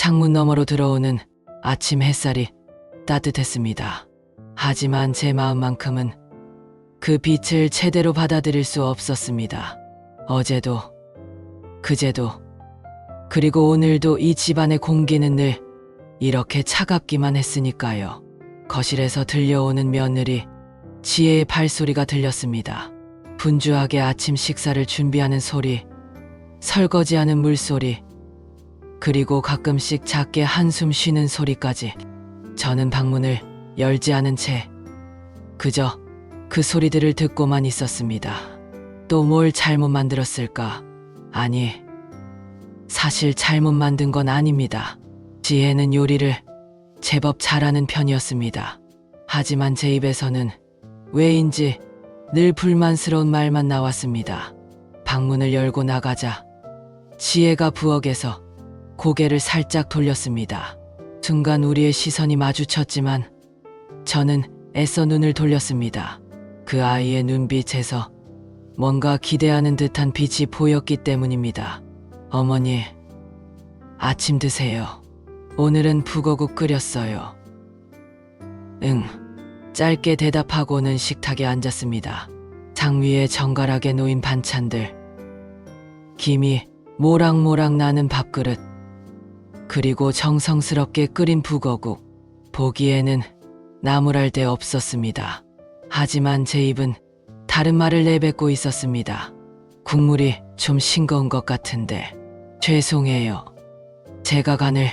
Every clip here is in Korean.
창문 너머로 들어오는 아침 햇살이 따뜻했습니다. 하지만 제 마음만큼은 그 빛을 제대로 받아들일 수 없었습니다. 어제도, 그제도, 그리고 오늘도 이 집안의 공기는 늘 이렇게 차갑기만 했으니까요. 거실에서 들려오는 며느리 지혜의 발소리가 들렸습니다. 분주하게 아침 식사를 준비하는 소리, 설거지하는 물소리, 그리고 가끔씩 작게 한숨 쉬는 소리까지. 저는 방문을 열지 않은 채 그저 그 소리들을 듣고만 있었습니다. 또 뭘 잘못 만들었을까? 아니, 사실 잘못 만든 건 아닙니다. 지혜는 요리를 제법 잘하는 편이었습니다. 하지만 제 입에서는 왜인지 늘 불만스러운 말만 나왔습니다. 방문을 열고 나가자 지혜가 부엌에서 고개를 살짝 돌렸습니다. 순간 우리의 시선이 마주쳤지만 저는 애써 눈을 돌렸습니다. 그 아이의 눈빛에서 뭔가 기대하는 듯한 빛이 보였기 때문입니다. 어머니, 아침 드세요. 오늘은 북어국 끓였어요. 응. 짧게 대답하고는 식탁에 앉았습니다. 상 위에 정갈하게 놓인 반찬들, 김이 모락모락 나는 밥그릇, 그리고 정성스럽게 끓인 북어국. 보기에는 나무랄 데 없었습니다. 하지만 제 입은 다른 말을 내뱉고 있었습니다. 국물이 좀 싱거운 것 같은데 죄송해요. 제가 간을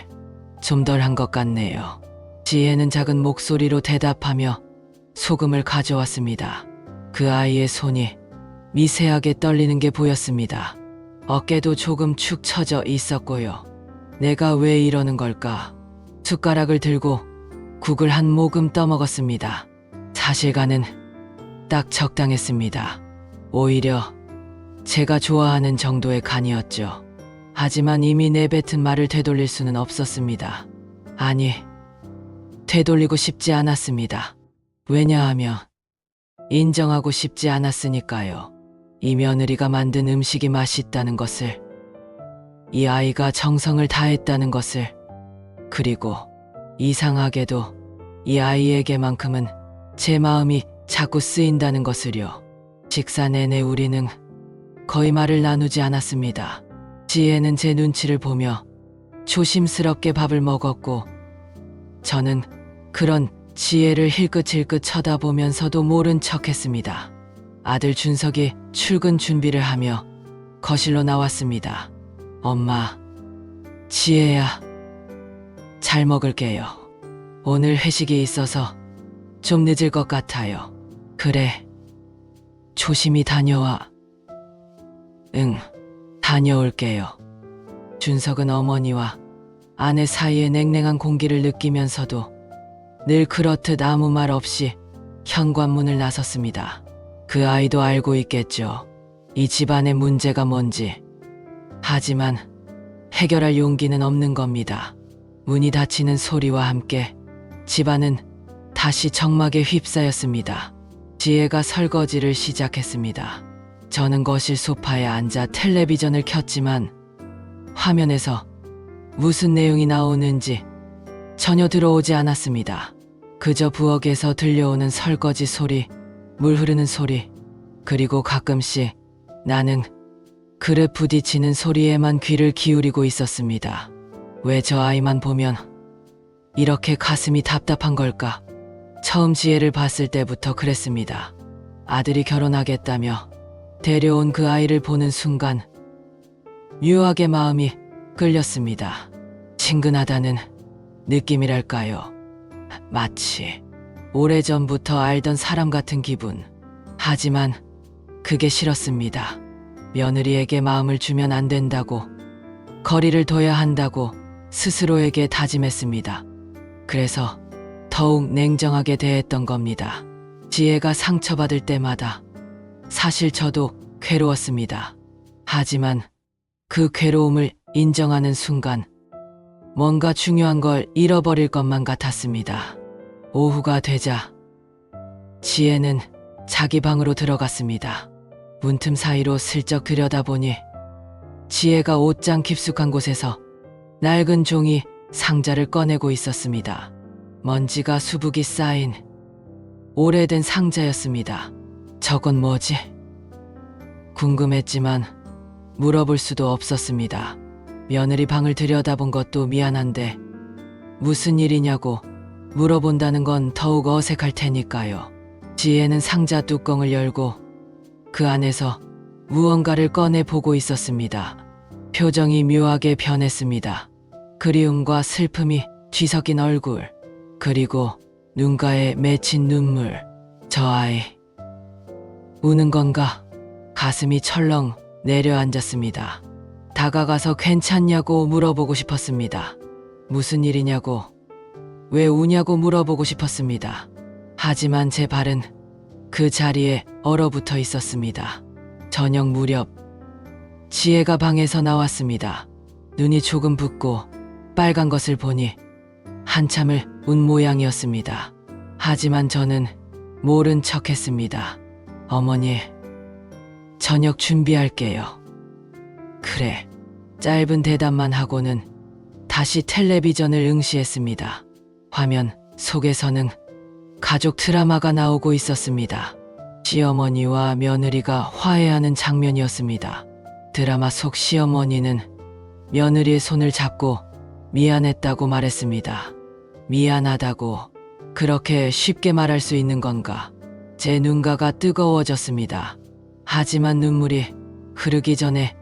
좀 덜 한 것 같네요. 지혜는 작은 목소리로 대답하며 소금을 가져왔습니다. 그 아이의 손이 미세하게 떨리는 게 보였습니다. 어깨도 조금 축 처져 있었고요. 내가 왜 이러는 걸까? 숟가락을 들고 국을 한 모금 떠먹었습니다. 사실 간은 딱 적당했습니다. 오히려 제가 좋아하는 정도의 간이었죠. 하지만 이미 내뱉은 말을 되돌릴 수는 없었습니다. 아니, 되돌리고 싶지 않았습니다. 왜냐하면 인정하고 싶지 않았으니까요. 이 며느리가 만든 음식이 맛있다는 것을, 이 아이가 정성을 다했다는 것을, 그리고 이상하게도 이 아이에게만큼은 제 마음이 자꾸 쓰인다는 것을요. 식사 내내 우리는 거의 말을 나누지 않았습니다. 지혜는 제 눈치를 보며 조심스럽게 밥을 먹었고, 저는 그런 지혜를 힐끗힐끗 쳐다보면서도 모른 척했습니다. 아들 준석이 출근 준비를 하며 거실로 나왔습니다. 엄마, 지혜야, 잘 먹을게요. 오늘 회식이 있어서 좀 늦을 것 같아요. 그래, 조심히 다녀와. 응, 다녀올게요. 준석은 어머니와 아내 사이의 냉랭한 공기를 느끼면서도 늘 그렇듯 아무 말 없이 현관문을 나섰습니다. 그 아이도 알고 있겠죠. 이 집안의 문제가 뭔지. 하지만 해결할 용기는 없는 겁니다. 문이 닫히는 소리와 함께 집안은 다시 정막에 휩싸였습니다. 지혜가 설거지를 시작했습니다. 저는 거실 소파에 앉아 텔레비전을 켰지만 화면에서 무슨 내용이 나오는지 전혀 들어오지 않았습니다. 그저 부엌에서 들려오는 설거지 소리, 물 흐르는 소리, 그리고 가끔씩 나는 그릇 부딪히는 소리에만 귀를 기울이고 있었습니다. 왜 저 아이만 보면 이렇게 가슴이 답답한 걸까? 처음 지혜를 봤을 때부터 그랬습니다. 아들이 결혼하겠다며 데려온 그 아이를 보는 순간 묘하게 마음이 끌렸습니다. 친근하다는 느낌이랄까요. 마치 오래전부터 알던 사람 같은 기분. 하지만 그게 싫었습니다. 며느리에게 마음을 주면 안 된다고, 거리를 둬야 한다고 스스로에게 다짐했습니다. 그래서 더욱 냉정하게 대했던 겁니다. 지혜가 상처받을 때마다 사실 저도 괴로웠습니다. 하지만 그 괴로움을 인정하는 순간 뭔가 중요한 걸 잃어버릴 것만 같았습니다. 오후가 되자 지혜는 자기 방으로 들어갔습니다. 문틈 사이로 슬쩍 들여다보니 지혜가 옷장 깊숙한 곳에서 낡은 종이 상자를 꺼내고 있었습니다. 먼지가 수북이 쌓인 오래된 상자였습니다. 저건 뭐지? 궁금했지만 물어볼 수도 없었습니다. 며느리 방을 들여다본 것도 미안한데 무슨 일이냐고 물어본다는 건 더욱 어색할 테니까요. 지혜는 상자 뚜껑을 열고 그 안에서 무언가를 꺼내 보고 있었습니다. 표정이 묘하게 변했습니다. 그리움과 슬픔이 뒤섞인 얼굴, 그리고 눈가에 맺힌 눈물. 저 아이, 우는 건가? 가슴이 철렁 내려앉았습니다. 다가가서 괜찮냐고 물어보고 싶었습니다. 무슨 일이냐고, 왜 우냐고 물어보고 싶었습니다. 하지만 제 발은 그 자리에 얼어붙어 있었습니다. 저녁 무렵 지혜가 방에서 나왔습니다. 눈이 조금 붓고 빨간 것을 보니 한참을 운 모양이었습니다. 하지만 저는 모른 척했습니다. 어머니, 저녁 준비할게요. 그래. 짧은 대답만 하고는 다시 텔레비전을 응시했습니다. 화면 속에서는 가족 드라마가 나오고 있었습니다. 시어머니와 며느리가 화해하는 장면이었습니다. 드라마 속 시어머니는 며느리의 손을 잡고 미안했다고 말했습니다. 미안하다고 그렇게 쉽게 말할 수 있는 건가? 제 눈가가 뜨거워졌습니다. 하지만 눈물이 흐르기 전에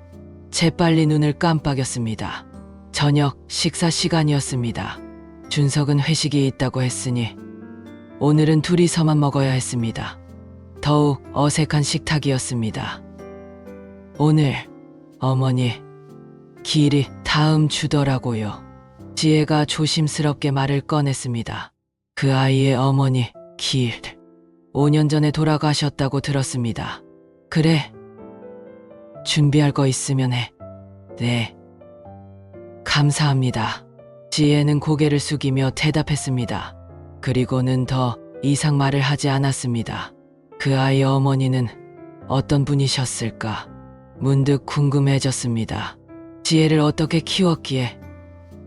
재빨리 눈을 깜빡였습니다. 저녁 식사 시간이었습니다. 준석은 회식이 있다고 했으니 오늘은 둘이서만 먹어야 했습니다. 더욱 어색한 식탁이었습니다. 오늘 어머니 길이 다음 주더라고요. 지혜가 조심스럽게 말을 꺼냈습니다. 그 아이의 어머니 길 5년 전에 돌아가셨다고 들었습니다. 그래. 준비할 거 있으면 해. 네. 감사합니다. 지혜는 고개를 숙이며 대답했습니다. 그리고는 더 이상 말을 하지 않았습니다. 그 아이의 어머니는 어떤 분이셨을까? 문득 궁금해졌습니다. 지혜를 어떻게 키웠기에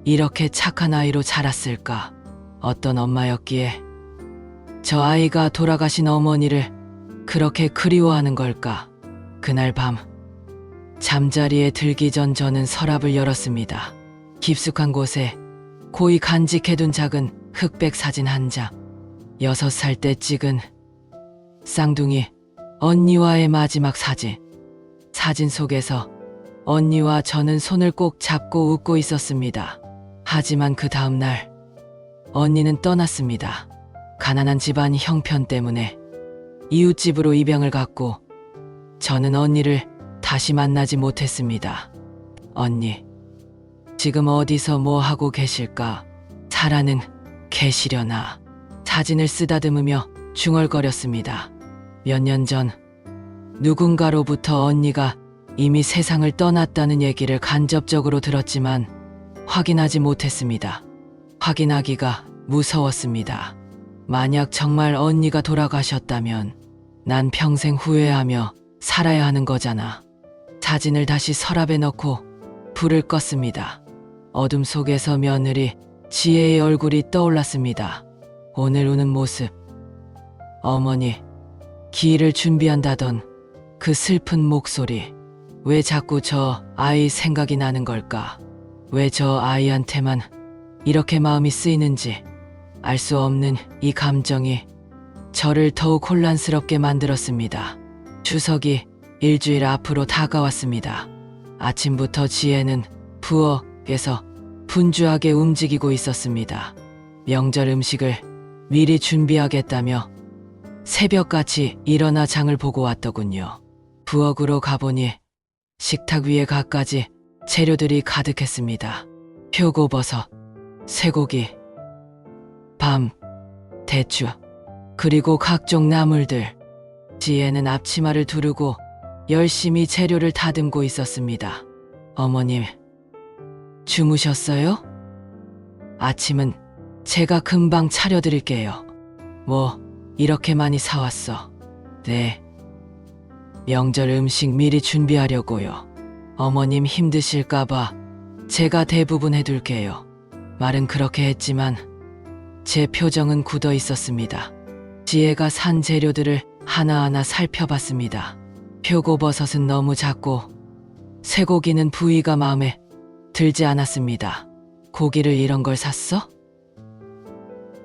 이렇게 착한 아이로 자랐을까? 어떤 엄마였기에 저 아이가 돌아가신 어머니를 그렇게 그리워하는 걸까? 그날 밤 잠자리에 들기 전 저는 서랍을 열었습니다. 깊숙한 곳에 고이 간직해둔 작은 흑백 사진 한 장. 6살 때 찍은 쌍둥이 언니와의 마지막 사진. 사진 속에서 언니와 저는 손을 꼭 잡고 웃고 있었습니다. 하지만 그 다음 날 언니는 떠났습니다. 가난한 집안 형편 때문에 이웃집으로 입양을 갔고 저는 언니를 다시 만나지 못했습니다. 언니, 지금 어디서 뭐 하고 계실까? 살아는 계시려나? 사진을 쓰다듬으며 중얼거렸습니다. 몇 년 전 누군가로부터 언니가 이미 세상을 떠났다는 얘기를 간접적으로 들었지만 확인하지 못했습니다. 확인하기가 무서웠습니다. 만약 정말 언니가 돌아가셨다면 난 평생 후회하며 살아야 하는 거잖아. 사진을 다시 서랍에 넣고 불을 껐습니다. 어둠 속에서 며느리 지혜의 얼굴이 떠올랐습니다. 오늘 우는 모습. 어머니, 기일을 준비한다던 그 슬픈 목소리. 왜 자꾸 저 아이 생각이 나는 걸까? 왜 저 아이한테만 이렇게 마음이 쓰이는지 알 수 없는 이 감정이 저를 더욱 혼란스럽게 만들었습니다. 추석이 일주일 앞으로 다가왔습니다. 아침부터 지혜는 부엌에서 분주하게 움직이고 있었습니다. 명절 음식을 미리 준비하겠다며 새벽같이 일어나 장을 보고 왔더군요. 부엌으로 가보니 식탁 위에 갖가지 재료들이 가득했습니다. 표고버섯, 쇠고기, 밤, 대추, 그리고 각종 나물들. 지혜는 앞치마를 두르고 열심히 재료를 다듬고 있었습니다. 어머님, 주무셨어요? 아침은 제가 금방 차려드릴게요. 뭐 이렇게 많이 사왔어? 네. 명절 음식 미리 준비하려고요. 어머님 힘드실까봐 제가 대부분 해둘게요. 말은 그렇게 했지만 제 표정은 굳어 있었습니다. 지혜가 산 재료들을 하나하나 살펴봤습니다. 표고버섯은 너무 작고 쇠고기는 부위가 마음에 들지 않았습니다. 고기를 이런 걸 샀어?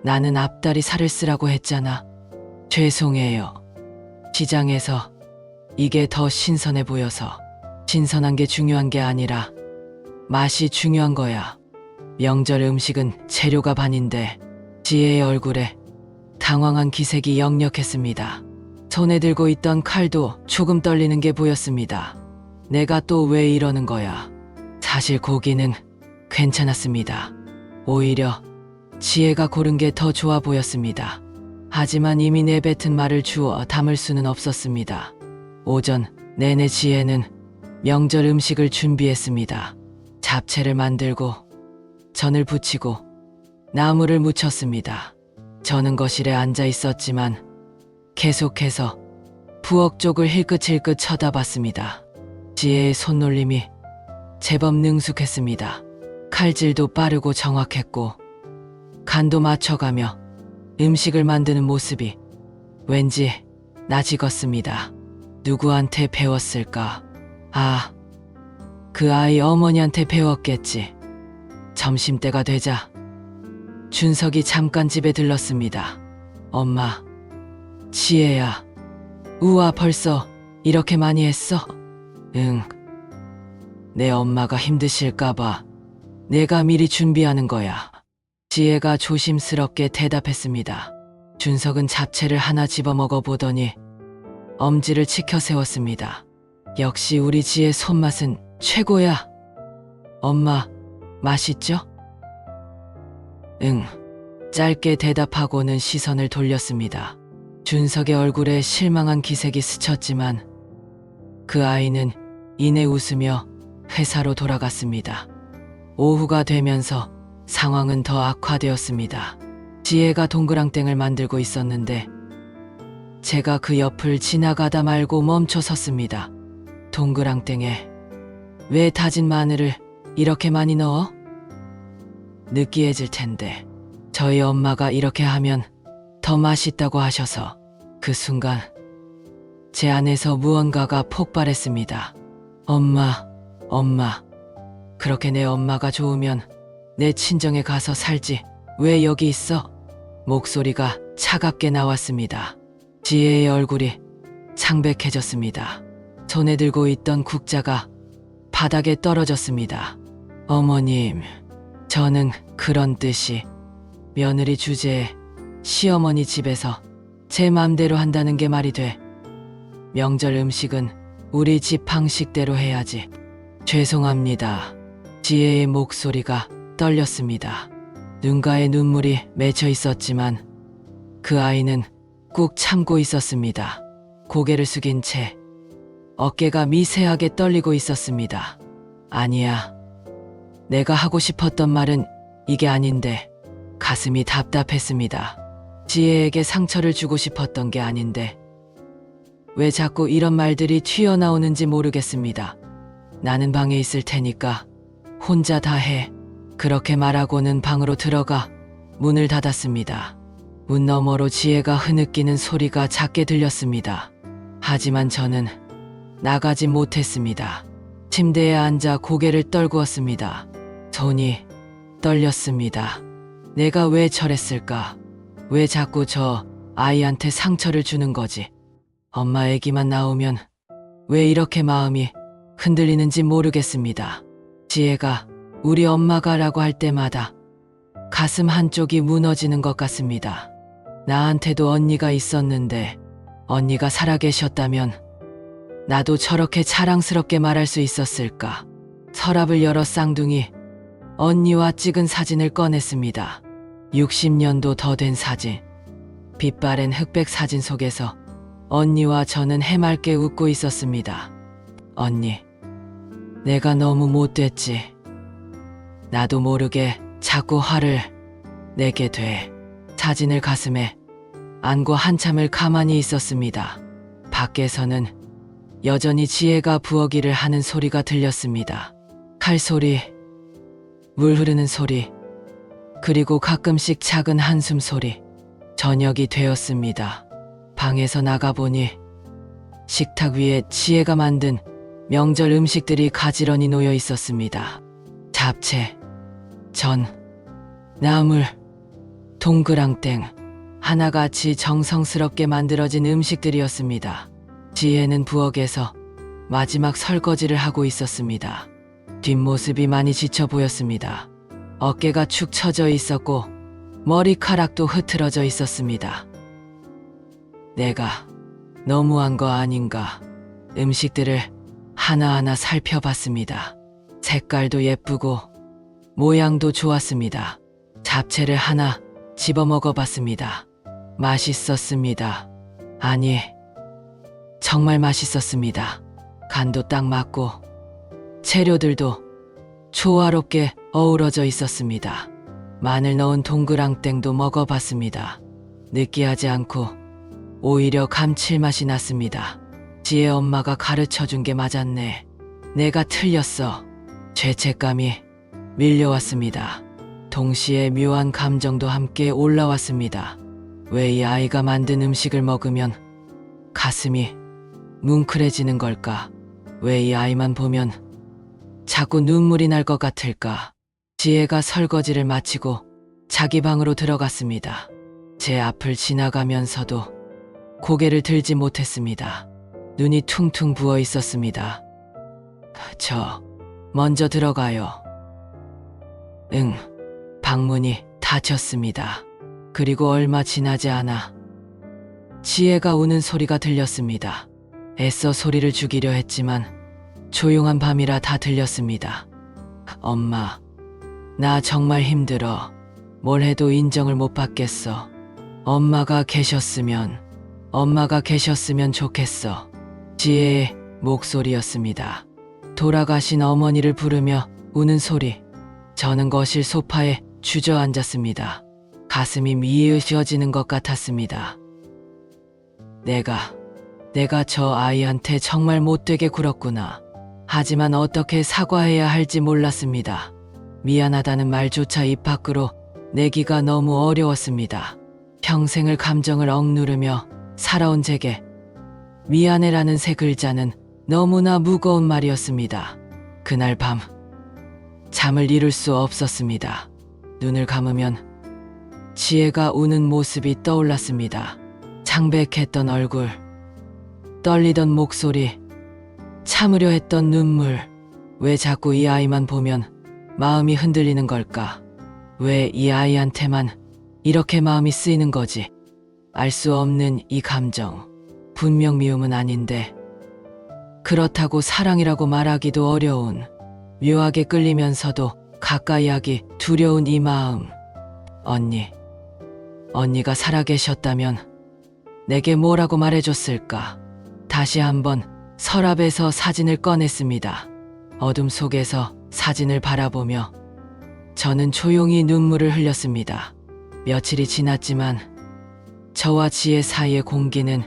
나는 앞다리 살을 쓰라고 했잖아. 죄송해요. 시장에서 이게 더 신선해 보여서. 신선한 게 중요한 게 아니라 맛이 중요한 거야. 명절 음식은 재료가 반인데 지혜의 얼굴에 당황한 기색이 역력했습니다. 손에 들고 있던 칼도 조금 떨리는 게 보였습니다. 내가 또 왜 이러는 거야? 사실 고기는 괜찮았습니다. 오히려 지혜가 고른 게 더 좋아 보였습니다. 하지만 이미 내뱉은 말을 주워 담을 수는 없었습니다. 오전 내내 지혜는 명절 음식을 준비했습니다. 잡채를 만들고 전을 부치고 나물을 무쳤습니다. 저는 거실에 앉아 있었지만 계속해서 부엌 쪽을 힐끗힐끗 쳐다봤습니다. 지혜의 손놀림이 제법 능숙했습니다. 칼질도 빠르고 정확했고 간도 맞춰가며 음식을 만드는 모습이 왠지 낯익었습니다. 누구한테 배웠을까? 아, 그 아이 어머니한테 배웠겠지. 점심때가 되자 준석이 잠깐 집에 들렀습니다. 엄마, 지혜야. 우와, 벌써 이렇게 많이 했어? 응. 내 엄마가 힘드실까봐 내가 미리 준비하는 거야. 지혜가 조심스럽게 대답했습니다. 준석은 잡채를 하나 집어 먹어보더니 엄지를 치켜 세웠습니다. 역시 우리 지혜 손맛은 최고야. 엄마, 맛있죠? 응. 짧게 대답하고는 시선을 돌렸습니다. 준석의 얼굴에 실망한 기색이 스쳤지만 그 아이는 이내 웃으며 회사로 돌아갔습니다. 오후가 되면서 상황은 더 악화되었습니다. 지혜가 동그랑땡을 만들고 있었는데 제가 그 옆을 지나가다 말고 멈춰 섰습니다. 동그랑땡에 왜 다진 마늘을 이렇게 많이 넣어? 느끼해질 텐데. 저희 엄마가 이렇게 하면 더 맛있다고 하셔서 그 순간 제 안에서 무언가가 폭발했습니다. 엄마. 그렇게 내 엄마가 좋으면 내 친정에 가서 살지. 왜 여기 있어? 목소리가 차갑게 나왔습니다. 지혜의 얼굴이 창백해졌습니다. 손에 들고 있던 국자가 바닥에 떨어졌습니다. 어머님, 저는 그런 뜻이. 며느리 주제에 시어머니 집에서 제 맘대로 한다는 게 말이 돼. 명절 음식은 우리 집 방식대로 해야지. 죄송합니다. 지혜의 목소리가 떨렸습니다. 눈가에 눈물이 맺혀 있었지만 그 아이는 꾹 참고 있었습니다. 고개를 숙인 채 어깨가 미세하게 떨리고 있었습니다. 아니야. 내가 하고 싶었던 말은 이게 아닌데. 가슴이 답답했습니다. 지혜에게 상처를 주고 싶었던 게 아닌데 왜 자꾸 이런 말들이 튀어나오는지 모르겠습니다. 나는 방에 있을 테니까 혼자 다 해. 그렇게 말하고는 방으로 들어가 문을 닫았습니다. 문 너머로 지혜가 흐느끼는 소리가 작게 들렸습니다. 하지만 저는 나가지 못했습니다. 침대에 앉아 고개를 떨구었습니다. 손이 떨렸습니다. 내가 왜 저랬을까? 왜 자꾸 저 아이한테 상처를 주는 거지? 엄마 얘기만 나오면 왜 이렇게 마음이 흔들리는지 모르겠습니다. 지혜가 우리 엄마가 라고 할 때마다 가슴 한쪽이 무너지는 것 같습니다. 나한테도 언니가 있었는데 언니가 살아계셨다면 나도 저렇게 자랑스럽게 말할 수 있었을까? 서랍을 열어 쌍둥이 언니와 찍은 사진을 꺼냈습니다. 60년도 더 된 사진. 빛바랜 흑백 사진 속에서 언니와 저는 해맑게 웃고 있었습니다. 언니, 내가 너무 못됐지. 나도 모르게 자꾸 화를 내게 돼. 사진을 가슴에 안고 한참을 가만히 있었습니다. 밖에서는 여전히 지혜가 부엌일을 하는 소리가 들렸습니다. 칼소리, 물 흐르는 소리, 그리고 가끔씩 작은 한숨 소리. 저녁이 되었습니다. 방에서 나가보니 식탁 위에 지혜가 만든 명절 음식들이 가지런히 놓여 있었습니다. 잡채, 전, 나물, 동그랑땡, 하나같이 정성스럽게 만들어진 음식들이었습니다. 지혜는 부엌에서 마지막 설거지를 하고 있었습니다. 뒷모습이 많이 지쳐 보였습니다. 어깨가 축 처져 있었고 머리카락도 흐트러져 있었습니다. 내가 너무한 거 아닌가. 음식들을 하나하나 살펴봤습니다. 색깔도 예쁘고 모양도 좋았습니다. 잡채를 하나 집어 먹어봤습니다. 맛있었습니다. 아니, 정말 맛있었습니다. 간도 딱 맞고 재료들도 조화롭게 어우러져 있었습니다. 마늘 넣은 동그랑땡도 먹어봤습니다. 느끼하지 않고 오히려 감칠맛이 났습니다. 지혜 엄마가 가르쳐준 게 맞았네. 내가 틀렸어. 죄책감이 밀려왔습니다. 동시에 묘한 감정도 함께 올라왔습니다. 왜 이 아이가 만든 음식을 먹으면 가슴이 뭉클해지는 걸까? 왜 이 아이만 보면 자꾸 눈물이 날 것 같을까? 지혜가 설거지를 마치고 자기 방으로 들어갔습니다. 제 앞을 지나가면서도 고개를 들지 못했습니다. 눈이 퉁퉁 부어 있었습니다. 저 먼저 들어가요. 응. 방문이 닫혔습니다. 그리고 얼마 지나지 않아 지혜가 우는 소리가 들렸습니다. 애써 소리를 죽이려 했지만 조용한 밤이라 다 들렸습니다. 엄마, 나 정말 힘들어. 뭘 해도 인정을 못 받겠어. 엄마가 계셨으면 좋겠어. 지혜의 목소리였습니다. 돌아가신 어머니를 부르며 우는 소리. 저는 거실 소파에 주저앉았습니다. 가슴이 미으셔지는 것 같았습니다. 내가 저 아이한테 정말 못되게 굴었구나. 하지만 어떻게 사과해야 할지 몰랐습니다. 미안하다는 말조차 입 밖으로 내기가 너무 어려웠습니다. 평생을 감정을 억누르며 살아온 제게 미안해라는 세 글자는 너무나 무거운 말이었습니다. 그날 밤 잠을 이룰 수 없었습니다. 눈을 감으면 지혜가 우는 모습이 떠올랐습니다. 창백했던 얼굴, 떨리던 목소리, 참으려 했던 눈물. 왜 자꾸 이 아이만 보면 마음이 흔들리는 걸까? 왜 이 아이한테만 이렇게 마음이 쓰이는 거지? 알 수 없는 이 감정. 분명 미움은 아닌데 그렇다고 사랑이라고 말하기도 어려운, 묘하게 끌리면서도 가까이 하기 두려운 이 마음. 언니가 살아계셨다면 내게 뭐라고 말해줬을까? 다시 한번 서랍에서 사진을 꺼냈습니다. 어둠 속에서 사진을 바라보며 저는 조용히 눈물을 흘렸습니다. 며칠이 지났지만 저와 지혜 사이의 공기는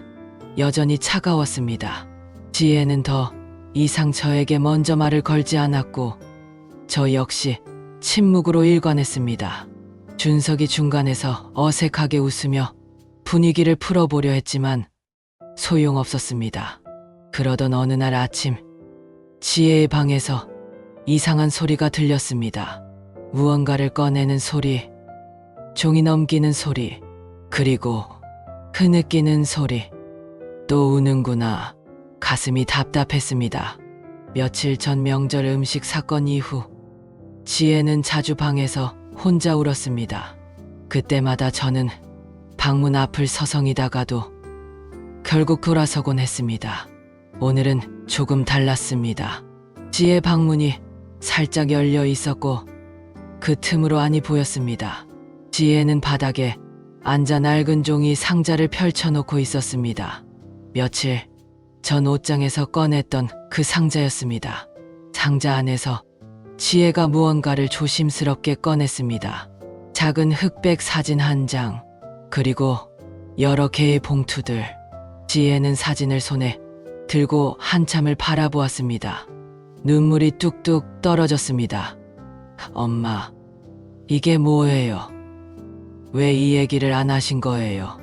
여전히 차가웠습니다. 지혜는 더 이상 저에게 먼저 말을 걸지 않았고 저 역시 침묵으로 일관했습니다. 준석이 중간에서 어색하게 웃으며 분위기를 풀어보려 했지만 소용없었습니다. 그러던 어느 날 아침 지혜의 방에서 이상한 소리가 들렸습니다. 무언가를 꺼내는 소리, 종이 넘기는 소리, 그리고 흐느끼는 소리. 또 우는구나. 가슴이 답답했습니다. 며칠 전 명절 음식 사건 이후 지혜는 자주 방에서 혼자 울었습니다. 그때마다 저는 방문 앞을 서성이다가도 결국 돌아서곤 했습니다. 오늘은 조금 달랐습니다. 지혜 방문이 살짝 열려 있었고 그 틈으로 안이 보였습니다. 지혜는 바닥에 앉아 낡은 종이 상자를 펼쳐놓고 있었습니다. 며칠 전 옷장에서 꺼냈던 그 상자였습니다. 상자 안에서 지혜가 무언가를 조심스럽게 꺼냈습니다. 작은 흑백 사진 한 장, 그리고 여러 개의 봉투들. 지혜는 사진을 손에 들고 한참을 바라보았습니다. 눈물이 뚝뚝 떨어졌습니다. 엄마, 이게 뭐예요? 왜 이 얘기를 안 하신 거예요?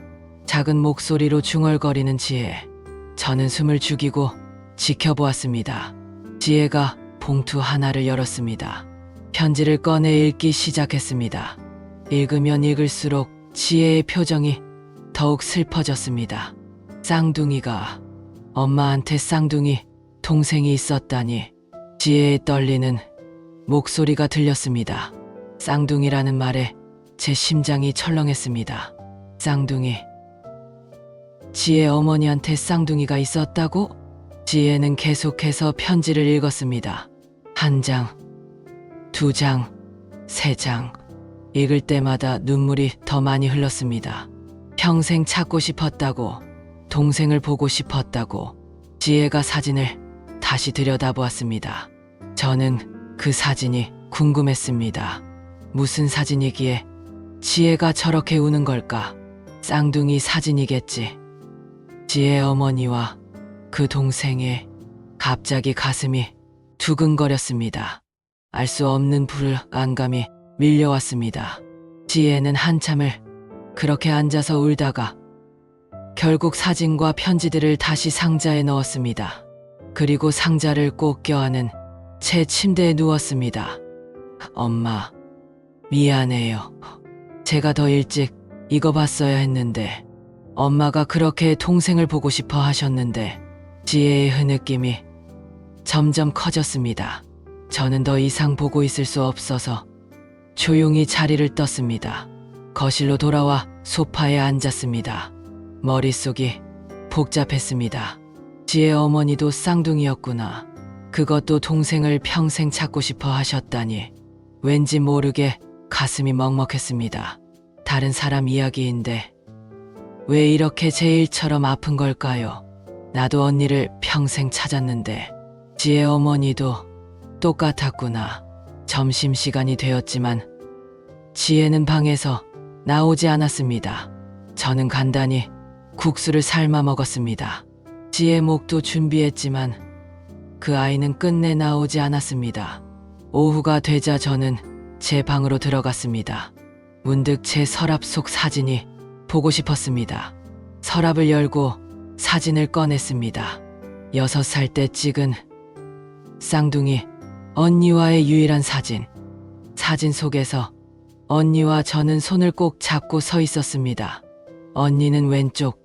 작은 목소리로 중얼거리는 지혜. 저는 숨을 죽이고 지켜보았습니다. 지혜가 봉투 하나를 열었습니다. 편지를 꺼내 읽기 시작했습니다. 읽으면 읽을수록 지혜의 표정이 더욱 슬퍼졌습니다. 쌍둥이가, 엄마한테 쌍둥이 동생이 있었다니. 지혜의 떨리는 목소리가 들렸습니다. 쌍둥이라는 말에 제 심장이 철렁했습니다. 쌍둥이. 지혜 어머니한테 쌍둥이가 있었다고? 지혜는 계속해서 편지를 읽었습니다. 한 장, 두 장, 세 장. 읽을 때마다 눈물이 더 많이 흘렀습니다. 평생 찾고 싶었다고, 동생을 보고 싶었다고. 지혜가 사진을 다시 들여다보았습니다. 저는 그 사진이 궁금했습니다. 무슨 사진이기에 지혜가 저렇게 우는 걸까? 쌍둥이 사진이겠지. 지혜 어머니와 그 동생의. 갑자기 가슴이 두근거렸습니다. 알 수 없는 불안감이 밀려왔습니다. 지혜는 한참을 그렇게 앉아서 울다가 결국 사진과 편지들을 다시 상자에 넣었습니다. 그리고 상자를 꼭 껴안은 제 침대에 누웠습니다. 엄마, 미안해요. 제가 더 일찍 읽어봤어야 했는데. 엄마가 그렇게 동생을 보고 싶어 하셨는데. 지혜의 흐느낌이 점점 커졌습니다. 저는 더 이상 보고 있을 수 없어서 조용히 자리를 떴습니다. 거실로 돌아와 소파에 앉았습니다. 머릿속이 복잡했습니다. 지혜 어머니도 쌍둥이였구나. 그것도 동생을 평생 찾고 싶어 하셨다니. 왠지 모르게 가슴이 먹먹했습니다. 다른 사람 이야기인데 왜 이렇게 제 일처럼 아픈 걸까요? 나도 언니를 평생 찾았는데. 지혜 어머니도 똑같았구나. 점심시간이 되었지만 지혜는 방에서 나오지 않았습니다. 저는 간단히 국수를 삶아 먹었습니다. 지혜 목도 준비했지만 그 아이는 끝내 나오지 않았습니다. 오후가 되자 저는 제 방으로 들어갔습니다. 문득 제 서랍 속 사진이 보고 싶었습니다. 서랍을 열고 사진을 꺼냈습니다. 6살 때 찍은 쌍둥이 언니와의 유일한 사진. 사진 속에서 언니와 저는 손을 꼭 잡고 서 있었습니다. 언니는 왼쪽,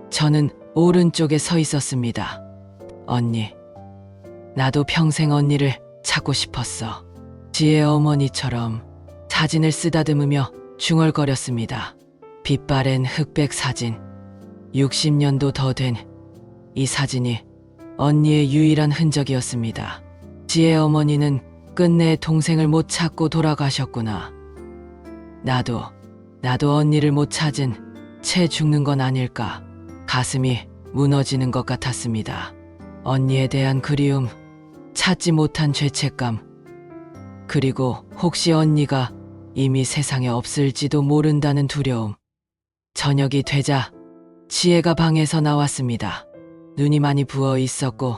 저는 오른쪽에 서 있었습니다. 언니, 나도 평생 언니를 찾고 싶었어. 지혜 어머니처럼. 사진을 쓰다듬으며 중얼거렸습니다. 빛바랜 흑백 사진. 60년도 더 된 이 사진이 언니의 유일한 흔적이었습니다. 지혜 어머니는 끝내 동생을 못 찾고 돌아가셨구나. 나도 언니를 못 찾은 채 죽는 건 아닐까. 가슴이 무너지는 것 같았습니다. 언니에 대한 그리움, 찾지 못한 죄책감, 그리고 혹시 언니가 이미 세상에 없을지도 모른다는 두려움. 저녁이 되자 지혜가 방에서 나왔습니다. 눈이 많이 부어 있었고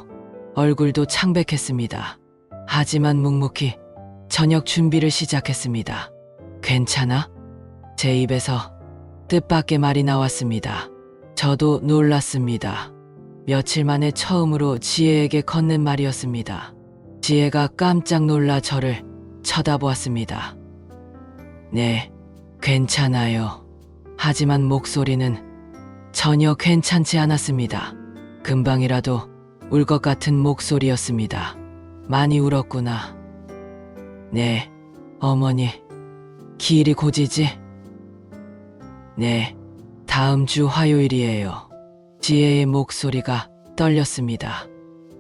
얼굴도 창백했습니다. 하지만 묵묵히 저녁 준비를 시작했습니다. 괜찮아? 제 입에서 뜻밖의 말이 나왔습니다. 저도 놀랐습니다. 며칠 만에 처음으로 지혜에게 건넨 말이었습니다. 지혜가 깜짝 놀라 저를 쳐다보았습니다. 네, 괜찮아요. 하지만 목소리는 전혀 괜찮지 않았습니다. 금방이라도 울 것 같은 목소리였습니다. 많이 울었구나. 네, 어머니. 기일이 고지지? 네, 다음 주 화요일이에요. 지혜의 목소리가 떨렸습니다.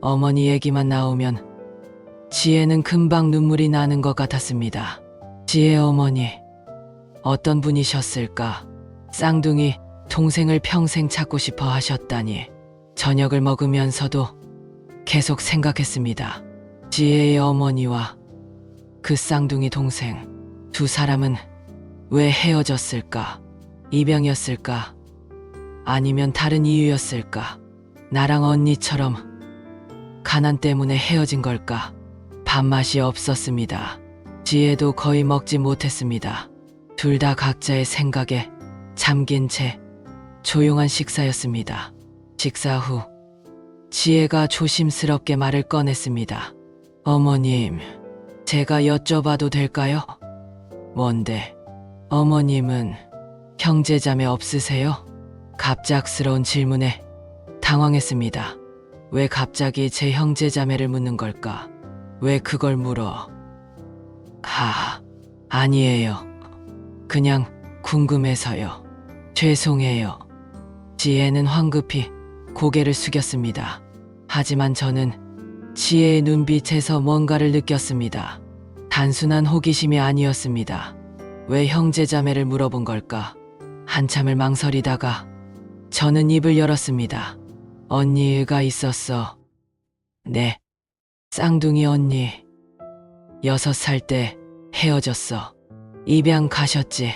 어머니 얘기만 나오면 지혜는 금방 눈물이 나는 것 같았습니다. 지혜 어머니, 어떤 분이셨을까? 쌍둥이 동생을 평생 찾고 싶어 하셨다니. 저녁을 먹으면서도 계속 생각했습니다. 지혜의 어머니와 그 쌍둥이 동생. 두 사람은 왜 헤어졌을까? 입양이었을까? 아니면 다른 이유였을까? 나랑 언니처럼 가난 때문에 헤어진 걸까? 밥맛이 없었습니다. 지혜도 거의 먹지 못했습니다. 둘 다 각자의 생각에 잠긴 채 조용한 식사였습니다. 식사 후 지혜가 조심스럽게 말을 꺼냈습니다. 어머님, 제가 여쭤봐도 될까요? 뭔데? 어머님은 형제자매 없으세요? 갑작스러운 질문에 당황했습니다. 왜 갑자기 제 형제자매를 묻는 걸까? 왜 그걸 물어? 아니에요. 그냥 궁금해서요. 죄송해요. 지혜는 황급히 고개를 숙였습니다. 하지만 저는 지혜의 눈빛에서 뭔가를 느꼈습니다. 단순한 호기심이 아니었습니다. 왜 형제자매를 물어본 걸까? 한참을 망설이다가 저는 입을 열었습니다. 언니가 있었어. 네, 쌍둥이 언니. 6살 때 헤어졌어. 입양 가셨지.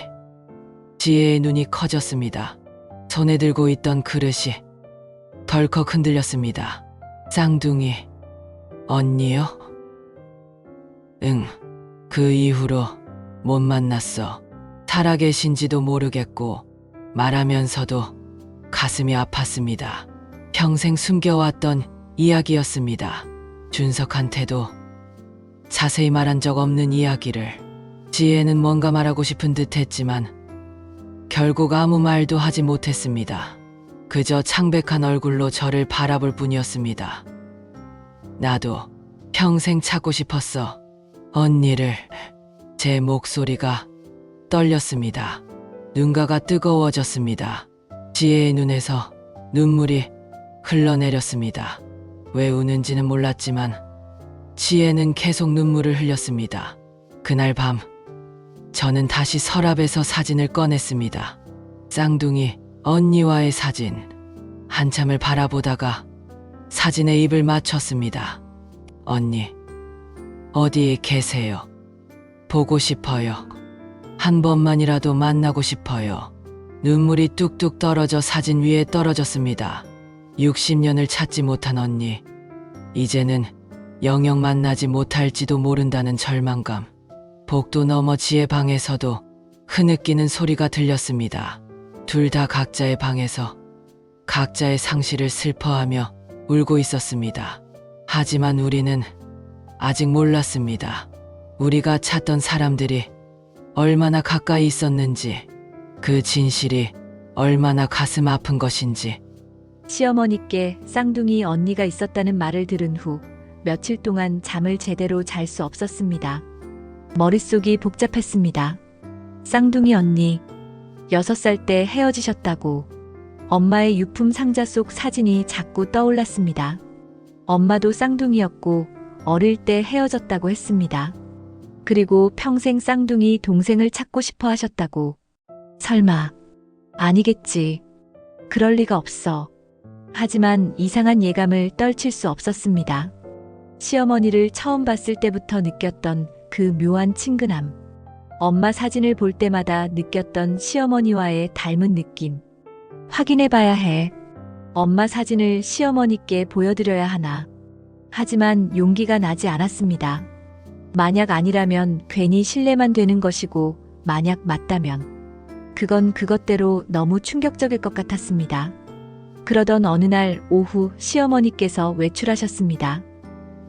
지혜의 눈이 커졌습니다. 손에 들고 있던 그릇이 덜컥 흔들렸습니다. 쌍둥이 언니요? 응, 그 이후로 못 만났어. 살아계신지도 모르겠고 말하면서도 가슴이 아팠습니다. 평생 숨겨왔던 이야기였습니다. 준석한테도 자세히 말한 적 없는 이야기를. 지혜는 뭔가 말하고 싶은 듯 했지만 결국 아무 말도 하지 못했습니다. 그저 창백한 얼굴로 저를 바라볼 뿐이었습니다. 나도 평생 찾고 싶었어. 언니를. 제 목소리가 떨렸습니다. 눈가가 뜨거워졌습니다. 지혜의 눈에서 눈물이 흘러내렸습니다. 왜 우는지는 몰랐지만 지혜는 계속 눈물을 흘렸습니다. 그날 밤 저는 다시 서랍에서 사진을 꺼냈습니다. 쌍둥이 언니와의 사진. 한참을 바라보다가 사진에 입을 맞췄습니다. 언니, 어디 계세요? 보고 싶어요. 한 번만이라도 만나고 싶어요. 눈물이 뚝뚝 떨어져 사진 위에 떨어졌습니다. 60년을 찾지 못한 언니. 이제는 영영 만나지 못할지도 모른다는 절망감. 복도 너머 지혜 방에서도 흐느끼는 소리가 들렸습니다. 둘 다 각자의 방에서 각자의 상실을 슬퍼하며 울고 있었습니다. 하지만 우리는 아직 몰랐습니다. 우리가 찾던 사람들이 얼마나 가까이 있었는지, 그 진실이 얼마나 가슴 아픈 것인지. 시어머니께 쌍둥이 언니가 있었다는 말을 들은 후 며칠 동안 잠을 제대로 잘 수 없었습니다. 머릿속이 복잡했습니다. 쌍둥이 언니, 6살 때 헤어지셨다고. 엄마의 유품 상자 속 사진이 자꾸 떠올랐습니다. 엄마도 쌍둥이였고 어릴 때 헤어졌다고 했습니다. 그리고 평생 쌍둥이 동생을 찾고 싶어 하셨다고. 설마, 아니겠지. 그럴 리가 없어. 하지만 이상한 예감을 떨칠 수 없었습니다. 시어머니를 처음 봤을 때부터 느꼈던 그 묘한 친근함. 엄마 사진을 볼 때마다 느꼈던 시어머니와의 닮은 느낌. 확인해봐야 해. 엄마 사진을 시어머니께 보여드려야 하나. 하지만 용기가 나지 않았습니다. 만약 아니라면 괜히 신뢰만 되는 것이고, 만약 맞다면 그건 그것대로 너무 충격적일 것 같았습니다. 그러던 어느 날 오후 시어머니께서 외출하셨습니다.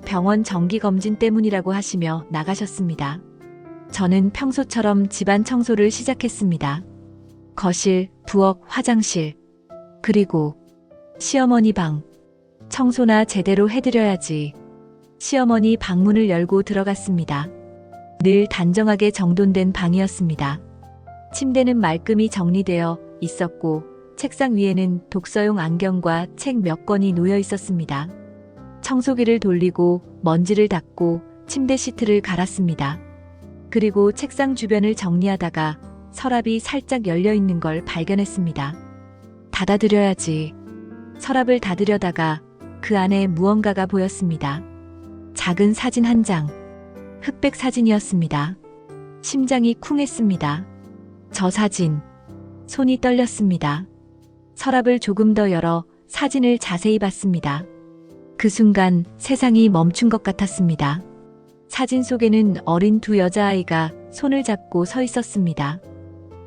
병원 정기검진 때문이라고 하시며 나가셨습니다. 저는 평소처럼 집안 청소를 시작했습니다. 거실, 부엌, 화장실, 그리고 시어머니 방. 청소나 제대로 해드려야지. 시어머니 방문을 열고 들어갔습니다. 늘 단정하게 정돈된 방이었습니다. 침대는 말끔히 정리되어 있었고 책상 위에는 독서용 안경과 책 몇 권이 놓여 있었습니다. 청소기를 돌리고 먼지를 닦고 침대 시트를 갈았습니다. 그리고 책상 주변을 정리하다가 서랍이 살짝 열려 있는 걸 발견했습니다. 닫아드려야지. 서랍을 닫으려다가 그 안에 무언가가 보였습니다. 작은 사진 한 장. 흑백 사진이었습니다. 심장이 쿵했습니다. 저 사진. 손이 떨렸습니다. 서랍을 조금 더 열어 사진을 자세히 봤습니다. 그 순간 세상이 멈춘 것 같았습니다. 사진 속에는 어린 두 여자아이가 손을 잡고 서 있었습니다.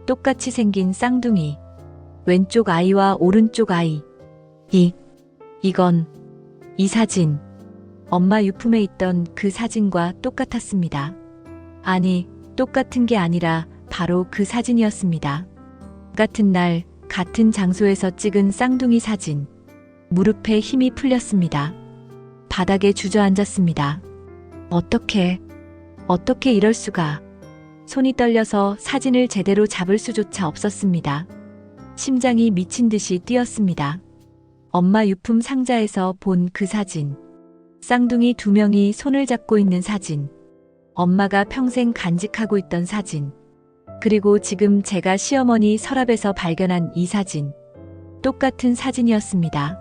똑같이 생긴 쌍둥이. 왼쪽 아이와 오른쪽 아이. 이건, 이 사진. 엄마 유품에 있던 그 사진과 똑같았습니다. 아니, 똑같은 게 아니라 바로 그 사진이었습니다. 같은 날, 같은 장소에서 찍은 쌍둥이 사진. 무릎에 힘이 풀렸습니다. 바닥에 주저앉았습니다. 어떻게 이럴 수가. 손이 떨려서 사진을 제대로 잡을 수조차 없었습니다. 심장이 미친 듯이 뛰었습니다. 엄마 유품 상자에서 본 그 사진. 쌍둥이 2명이 손을 잡고 있는 사진. 엄마가 평생 간직하고 있던 사진. 그리고 지금 제가 시어머니 서랍에서 발견한 이 사진. 똑같은 사진이었습니다.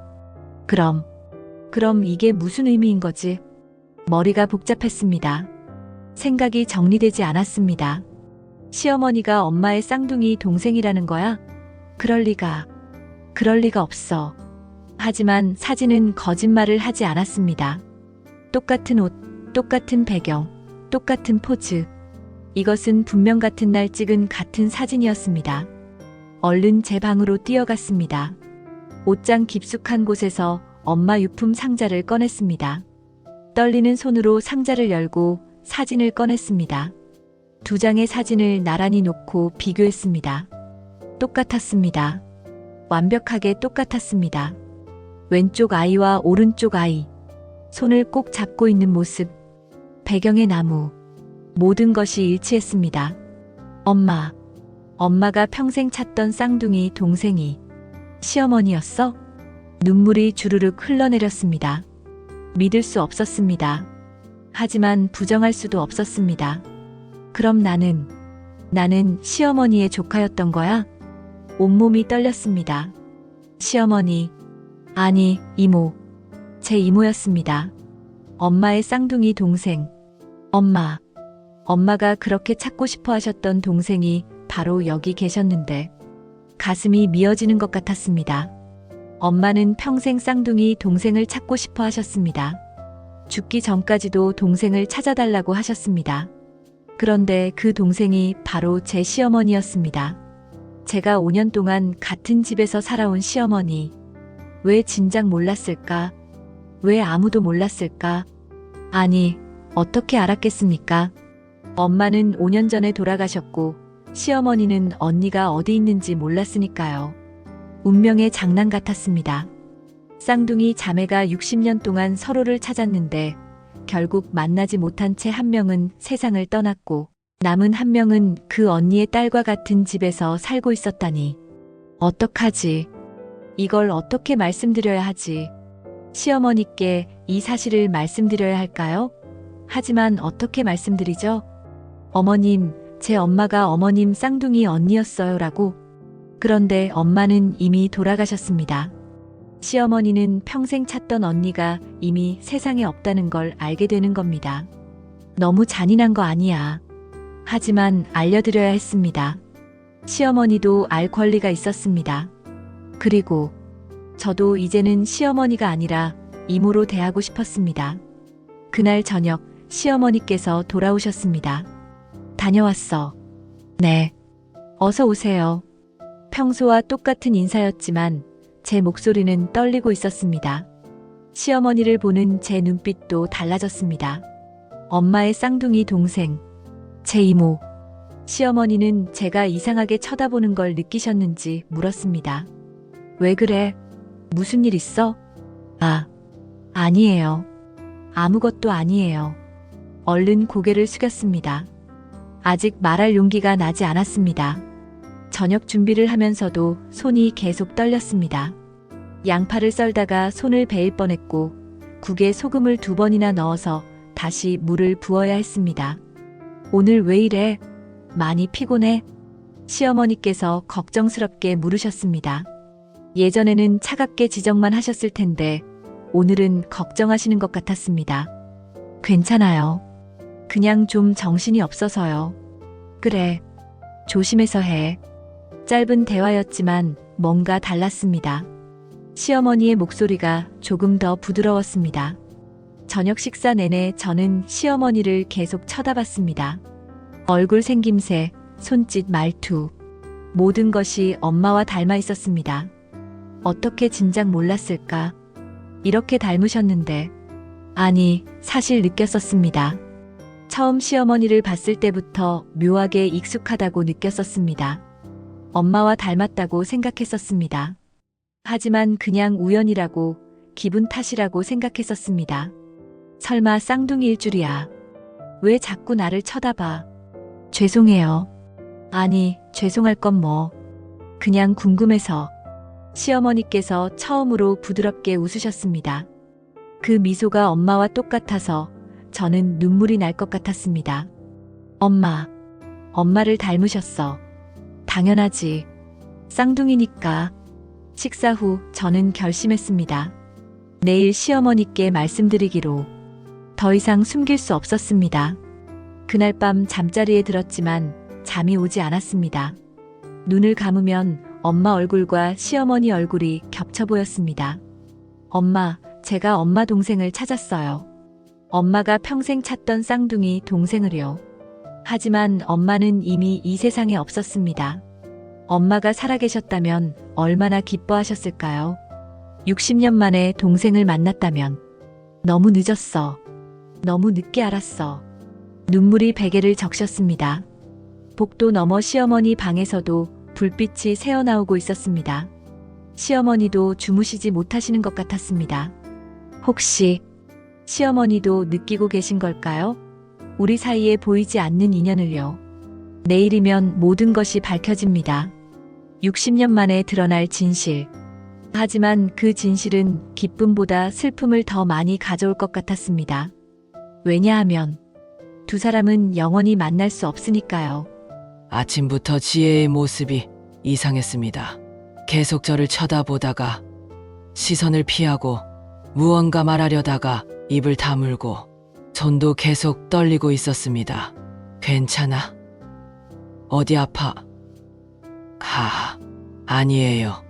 그럼 이게 무슨 의미인 거지? 머리가 복잡했습니다. 생각이 정리되지 않았습니다. 시어머니가 엄마의 쌍둥이 동생이라는 거야? 그럴 리가 없어. 하지만 사진은 거짓말을 하지 않았습니다. 똑같은 옷, 똑같은 배경, 똑같은 포즈. 이것은 분명 같은 날 찍은 같은 사진이었습니다. 얼른 제 방으로 뛰어갔습니다. 옷장 깊숙한 곳에서 엄마 유품 상자를 꺼냈습니다. 떨리는 손으로 상자를 열고 사진을 꺼냈습니다. 2장의 사진을 나란히 놓고 비교했습니다. 똑같았습니다. 완벽하게 똑같았습니다. 왼쪽 아이와 오른쪽 아이. 손을 꼭 잡고 있는 모습. 배경의 나무. 모든 것이 일치했습니다. 엄마가 평생 찾던 쌍둥이 동생이 시어머니였어? 눈물이 주르륵 흘러내렸습니다. 믿을 수 없었습니다. 하지만 부정할 수도 없었습니다. 그럼 나는 시어머니의 조카였던 거야? 온몸이 떨렸습니다. 시어머니, 아니, 이모. 제 이모였습니다. 엄마의 쌍둥이 동생. 엄마가 그렇게 찾고 싶어 하셨던 동생이 바로 여기 계셨는데 가슴이 미어지는 것 같았습니다. 엄마는 평생 쌍둥이 동생을 찾고 싶어 하셨습니다. 죽기 전까지도 동생을 찾아달라고 하셨습니다. 그런데 그 동생이 바로 제 시어머니였습니다. 제가 5년 동안 같은 집에서 살아온 시어머니. 왜 진작 몰랐을까? 왜 아무도 몰랐을까? 아니, 어떻게 알았겠습니까? 엄마는 5년 전에 돌아가셨고 시어머니는 언니가 어디 있는지 몰랐으니까요. 운명의 장난 같았습니다. 쌍둥이 자매가 60년 동안 서로를 찾았는데 결국 만나지 못한 채 한 명은 세상을 떠났고 남은 한 명은 그 언니의 딸과 같은 집에서 살고 있었다니. 어떡하지? 이걸 어떻게 말씀드려야 하지? 시어머니께 이 사실을 말씀드려야 할까요? 하지만 어떻게 말씀드리죠? 어머님, 제 엄마가 어머님 쌍둥이 언니였어요 라고. 그런데 엄마는 이미 돌아가셨습니다. 시어머니는 평생 찾던 언니가 이미 세상에 없다는 걸 알게 되는 겁니다. 너무 잔인한 거 아니야. 하지만 알려드려야 했습니다. 시어머니도 알 권리가 있었습니다. 그리고 저도 이제는 시어머니가 아니라 이모로 대하고 싶었습니다. 그날 저녁 시어머니께서 돌아오셨습니다. 다녀왔어. 네. 어서 오세요. 평소와 똑같은 인사였지만 제 목소리는 떨리고 있었습니다. 시어머니를 보는 제 눈빛도 달라졌습니다. 엄마의 쌍둥이 동생, 제 이모. 시어머니는 제가 이상하게 쳐다보는 걸 느끼셨는지 물었습니다. 왜 그래? 무슨 일 있어? 아니에요. 아무것도 아니에요. 얼른 고개를 숙였습니다. 아직 말할 용기가 나지 않았습니다. 저녁 준비를 하면서도 손이 계속 떨렸습니다. 양파를 썰다가 손을 베일 뻔했고 국에 소금을 2번이나 넣어서 다시 물을 부어야 했습니다. 오늘 왜 이래? 많이 피곤해? 시어머니께서 걱정스럽게 물으셨습니다. 예전에는 차갑게 지적만 하셨을 텐데 오늘은 걱정하시는 것 같았습니다. 괜찮아요. 그냥 좀 정신이 없어서요. 그래. 조심해서 해. 짧은 대화였지만 뭔가 달랐습니다. 시어머니의 목소리가 조금 더 부드러웠습니다. 저녁 식사 내내 저는 시어머니를 계속 쳐다봤습니다. 얼굴 생김새, 손짓, 말투. 모든 것이 엄마와 닮아 있었습니다. 어떻게 진작 몰랐을까? 이렇게 닮으셨는데. 아니, 사실 느꼈었습니다. 처음 시어머니를 봤을 때부터 묘하게 익숙하다고 느꼈었습니다. 엄마와 닮았다고 생각했었습니다. 하지만 그냥 우연이라고, 기분 탓이라고 생각했었습니다. 설마 쌍둥이일 줄이야. 왜 자꾸 나를 쳐다봐? 죄송해요. 아니, 죄송할 건 뭐. 그냥 궁금해서. 시어머니께서 처음으로 부드럽게 웃으셨습니다. 그 미소가 엄마와 똑같아서 저는 눈물이 날 것 같았습니다. 엄마를 닮으셨어. 당연하지. 쌍둥이니까. 식사 후 저는 결심했습니다. 내일 시어머니께 말씀드리기로. 더 이상 숨길 수 없었습니다. 그날 밤 잠자리에 들었지만 잠이 오지 않았습니다. 눈을 감으면 엄마 얼굴과 시어머니 얼굴이 겹쳐 보였습니다. 제가 엄마 동생을 찾았어요. 엄마가 평생 찾던 쌍둥이 동생을요. 하지만 엄마는 이미 이 세상에 없었습니다. 엄마가 살아계셨다면 얼마나 기뻐하셨을까요? 60년 만에 동생을 만났다면. 너무 늦었어. 너무 늦게 알았어. 눈물이 베개를 적셨습니다. 복도 너머 시어머니 방에서도 불빛이 새어나오고 있었습니다. 시어머니도 주무시지 못하시는 것 같았습니다. 혹시 시어머니도 느끼고 계신 걸까요? 우리 사이에 보이지 않는 인연을요. 내일이면 모든 것이 밝혀집니다. 60년 만에 드러날 진실. 하지만 그 진실은 기쁨보다 슬픔을 더 많이 가져올 것 같았습니다. 왜냐하면 두 사람은 영원히 만날 수 없으니까요. 아침부터 지혜의 모습이 이상했습니다. 계속 저를 쳐다보다가 시선을 피하고 무언가 말하려다가 입을 다물고 손도 계속 떨리고 있었습니다. 괜찮아? 어디 아파? 아니에요.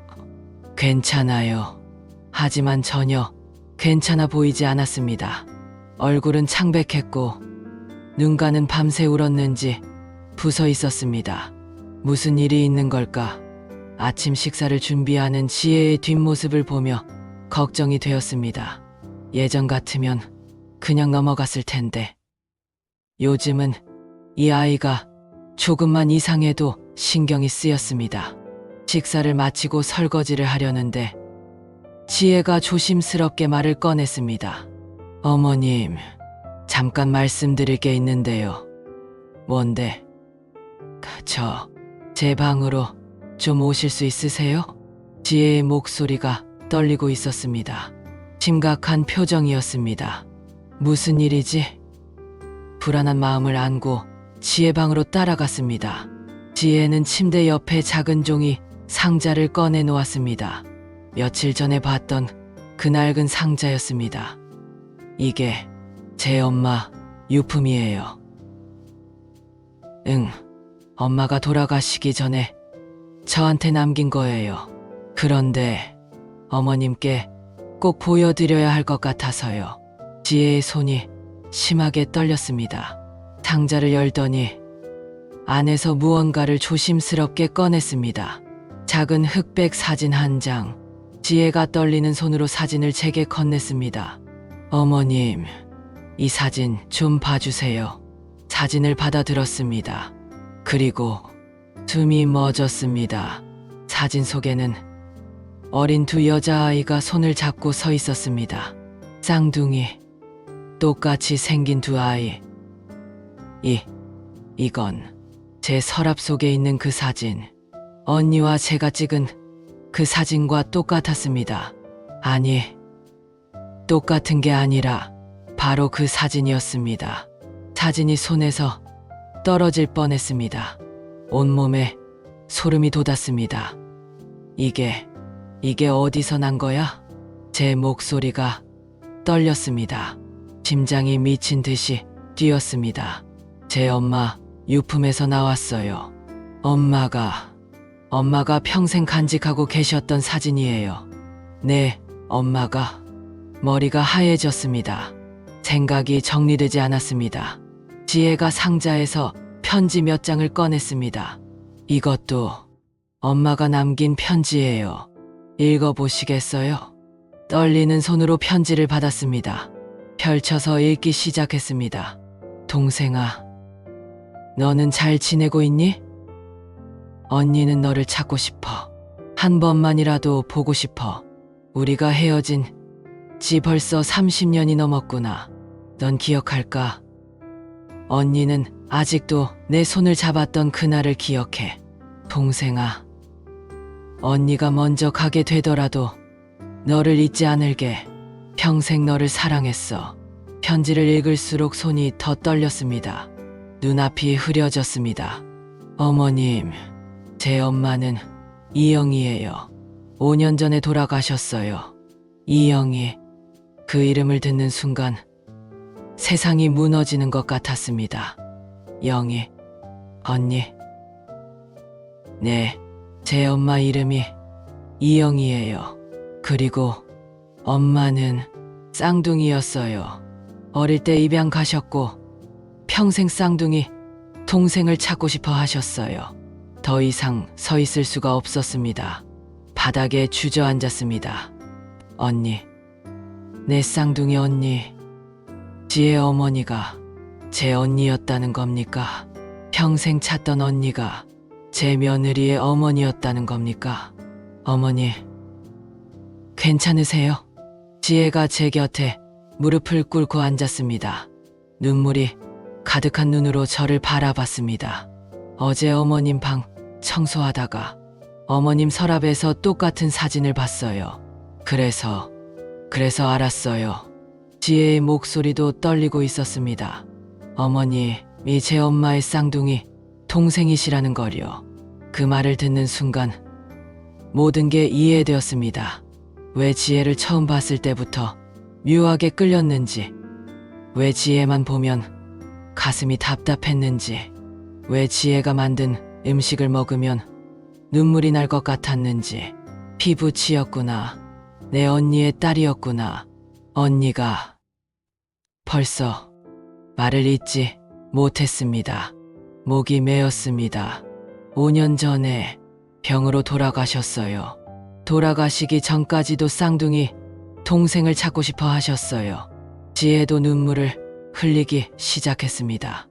괜찮아요. 하지만 전혀 괜찮아 보이지 않았습니다. 얼굴은 창백했고 눈가는 밤새 울었는지 부서 있었습니다. 무슨 일이 있는 걸까? 아침 식사를 준비하는 지혜의 뒷모습을 보며 걱정이 되었습니다. 예전 같으면 그냥 넘어갔을 텐데 요즘은 이 아이가 조금만 이상해도 신경이 쓰였습니다. 식사를 마치고 설거지를 하려는데 지혜가 조심스럽게 말을 꺼냈습니다. 어머님, 잠깐 말씀드릴 게 있는데요. 뭔데? 제 방으로 좀 오실 수 있으세요? 지혜의 목소리가 떨리고 있었습니다. 심각한 표정이었습니다. 무슨 일이지? 불안한 마음을 안고 지혜 방으로 따라갔습니다. 지혜는 침대 옆에 작은 종이 상자를 꺼내 놓았습니다. 며칠 전에 봤던 그 낡은 상자였습니다. 이게 제 엄마 유품이에요. 응, 엄마가 돌아가시기 전에 저한테 남긴 거예요. 그런데 어머님께 꼭 보여드려야 할 것 같아서요. 지혜의 손이 심하게 떨렸습니다. 상자를 열더니 안에서 무언가를 조심스럽게 꺼냈습니다. 작은 흑백 사진 한 장. 지혜가 떨리는 손으로 사진을 제게 건넸습니다. 어머님, 이 사진 좀 봐주세요. 사진을 받아들었습니다. 그리고 숨이 멎었습니다. 사진 속에는 어린 두 여자아이가 손을 잡고 서 있었습니다. 쌍둥이, 똑같이 생긴 두 아이. 이건 제 서랍 속에 있는 그 사진. 언니와 제가 찍은 그 사진과 똑같았습니다. 아니, 똑같은 게 아니라 바로 그 사진이었습니다. 사진이 손에서 떨어질 뻔했습니다. 온몸에 소름이 돋았습니다. 이게 어디서 난 거야? 제 목소리가 떨렸습니다. 심장이 미친 듯이 뛰었습니다. 제 엄마 유품에서 나왔어요. 엄마가 평생 간직하고 계셨던 사진이에요. 네, 엄마가. 머리가 하얘졌습니다. 생각이 정리되지 않았습니다. 지혜가 상자에서 편지 몇 장을 꺼냈습니다. 엄마가 남긴 편지예요. 읽어보시겠어요? 떨리는 손으로 편지를 받았습니다. 펼쳐서 읽기 시작했습니다. 동생아, 너는 잘 지내고 있니? 언니는 너를 찾고 싶어. 한 번만이라도 보고 싶어. 우리가 헤어진 지 벌써 30년이 넘었구나. 넌 기억할까? 언니는 아직도 내 손을 잡았던 그날을 기억해. 동생아, 언니가 먼저 가게 되더라도 너를 잊지 않을게. 평생 너를 사랑했어. 편지를 읽을수록 손이 더 떨렸습니다. 눈앞이 흐려졌습니다. 어머님, 제 엄마는 이영이에요. 5년 전에 돌아가셨어요. 이영이. 그 이름을 듣는 순간 세상이 무너지는 것 같았습니다. 영이, 언니. 네, 제 엄마 이름이 이영이에요. 그리고 엄마는 쌍둥이였어요. 어릴 때 입양 가셨고 평생 쌍둥이 동생을 찾고 싶어 하셨어요. 더 이상 서 있을 수가 없었습니다. 바닥에 주저앉았습니다. 언니, 내 쌍둥이 언니, 지혜 어머니가 제 언니였다는 겁니까? 평생 찾던 언니가 제 며느리의 어머니였다는 겁니까? 어머니, 괜찮으세요? 지혜가 제 곁에 무릎을 꿇고 앉았습니다. 눈물이 가득한 눈으로 저를 바라봤습니다. 어제 어머님 방 청소하다가 어머님 서랍에서 똑같은 사진을 봤어요. 그래서 알았어요. 지혜의 목소리도 떨리고 있었습니다. 어머님이 제 엄마의 쌍둥이 동생이시라는 걸요. 그 말을 듣는 순간 모든 게 이해되었습니다. 왜 지혜를 처음 봤을 때부터 묘하게 끌렸는지, 왜 지혜만 보면 가슴이 답답했는지, 왜 지혜가 만든 음식을 먹으면 눈물이 날 것 같았는지. 피부치였구나. 내 언니의 딸이었구나. 언니가 벌써 말을 잇지 못했습니다. 목이 메었습니다. 5년 전에 병으로 돌아가셨어요. 돌아가시기 전까지도 쌍둥이 동생을 찾고 싶어 하셨어요. 지혜도 눈물을 흘리기 시작했습니다.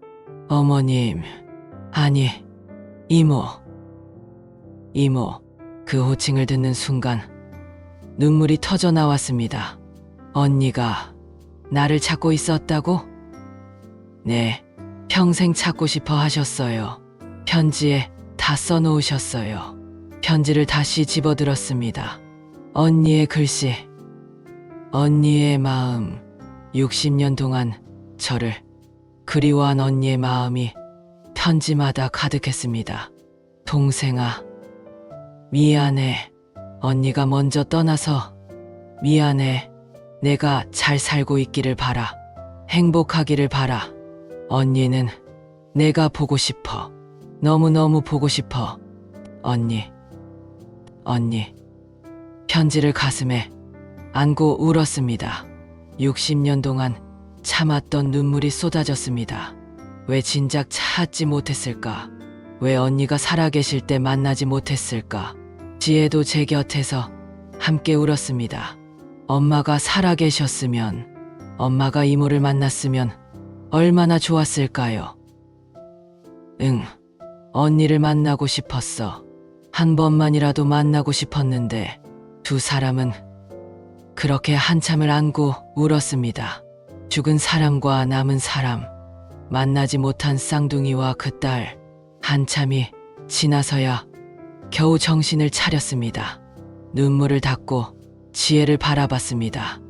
어머님, 아니, 이모. 그 호칭을 듣는 순간 눈물이 터져 나왔습니다. 언니가 나를 찾고 있었다고? 네, 평생 찾고 싶어 하셨어요. 편지에 다 써놓으셨어요. 편지를 다시 집어들었습니다. 언니의 글씨, 언니의 마음. 60년 동안 저를 그리워한 언니의 마음이 편지마다 가득했습니다. 동생아, 미안해. 언니가 먼저 떠나서 미안해. 내가 잘 살고 있기를 바라. 행복하기를 바라. 언니는 내가 보고 싶어. 너무너무 보고 싶어. 언니. 편지를 가슴에 안고 울었습니다. 60년 동안 참았던 눈물이 쏟아졌습니다. 왜 진작 찾지 못했을까? 왜 언니가 살아계실 때 만나지 못했을까? 지혜도 제 곁에서 함께 울었습니다. 엄마가 살아계셨으면, 엄마가 이모를 만났으면 얼마나 좋았을까요? 응, 언니를 만나고 싶었어. 한 번만이라도 만나고 싶었는데 두 사람은 그렇게 한참을 안고 울었습니다. 죽은 사람과 남은 사람, 만나지 못한 쌍둥이와 그 딸, 한참이 지나서야 겨우 정신을 차렸습니다. 눈물을 닦고 지혜를 바라봤습니다.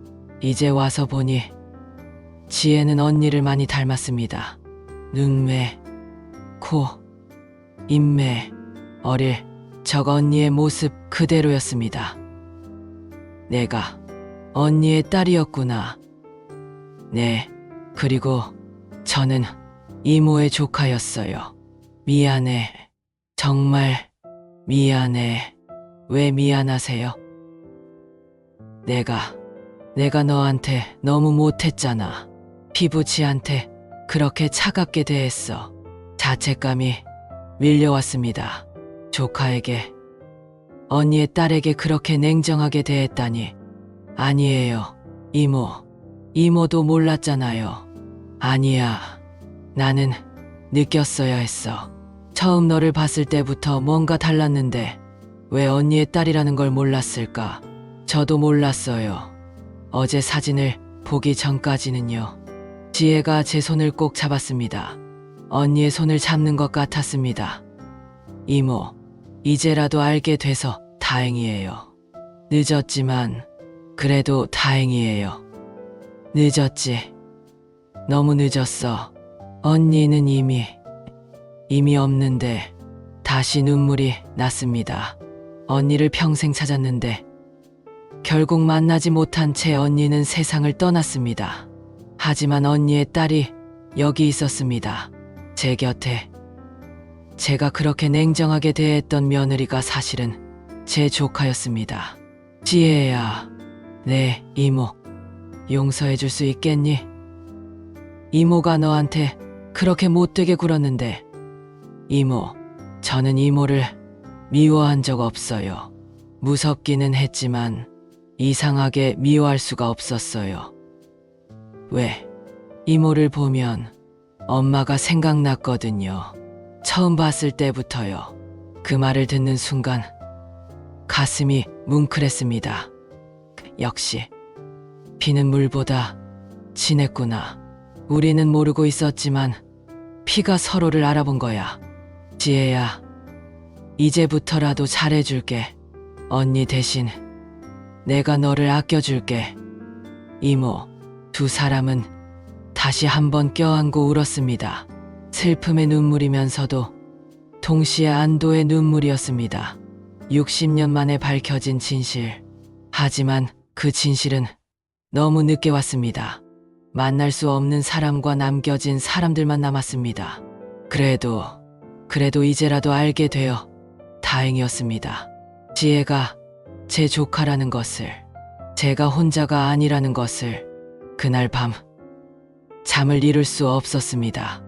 이제 와서 보니 지혜는 언니를 많이 닮았습니다. 눈매, 코, 입매, 어릴 적 언니의 모습 그대로였습니다. 내가 언니의 딸이었구나. 네, 그리고 저는 이모의 조카였어요. 미안해. 정말 미안해. 왜 미안하세요? 내가 너한테 너무 못했잖아. 피부치한테 그렇게 차갑게 대했어. 자책감이 밀려왔습니다. 조카에게 언니의 딸에게 그렇게 냉정하게 대했다니. 아니에요. 이모. 이모도 몰랐잖아요. 아니야. 나는 느꼈어야 했어. 처음 너를 봤을 때부터 뭔가 달랐는데 왜 언니의 딸이라는 걸 몰랐을까? 저도 몰랐어요. 어제 사진을 보기 전까지는요. 지혜가 제 손을 꼭 잡았습니다. 언니의 손을 잡는 것 같았습니다. 이모, 이제라도 알게 돼서 다행이에요. 늦었지만 그래도 다행이에요. 늦었지. 너무 늦었어. 언니는 이미 없는데 다시 눈물이 났습니다. 언니를 평생 찾았는데 결국 만나지 못한 채 언니는 세상을 떠났습니다. 하지만 언니의 딸이 여기 있었습니다. 제 곁에. 제가 그렇게 냉정하게 대했던 며느리가 사실은 제 조카였습니다. 지혜야, 네, 이모. 용서해 줄 수 있겠니? 이모가 너한테 그렇게 못되게 굴었는데, 이모, 저는 이모를 미워한 적 없어요. 무섭기는 했지만 이상하게 미워할 수가 없었어요. 왜? 이모를 보면 엄마가 생각났거든요. 처음 봤을 때부터요. 그 말을 듣는 순간 가슴이 뭉클했습니다. 역시 피는 물보다 진했구나. 우리는 모르고 있었지만 피가 서로를 알아본 거야. 지혜야, 이제부터라도 잘해줄게. 언니 대신 내가 너를 아껴줄게. 이모, 두 사람은 다시 한번 껴안고 울었습니다. 슬픔의 눈물이면서도 동시에 안도의 눈물이었습니다. 60년 만에 밝혀진 진실. 하지만 그 진실은 너무 늦게 왔습니다. 만날 수 없는 사람과 남겨진 사람들만 남았습니다. 그래도 이제라도 알게 되어 다행이었습니다. 지혜가 제 조카라는 것을, 제가 혼자가 아니라는 것을. 그날 밤 잠을 이룰 수 없었습니다.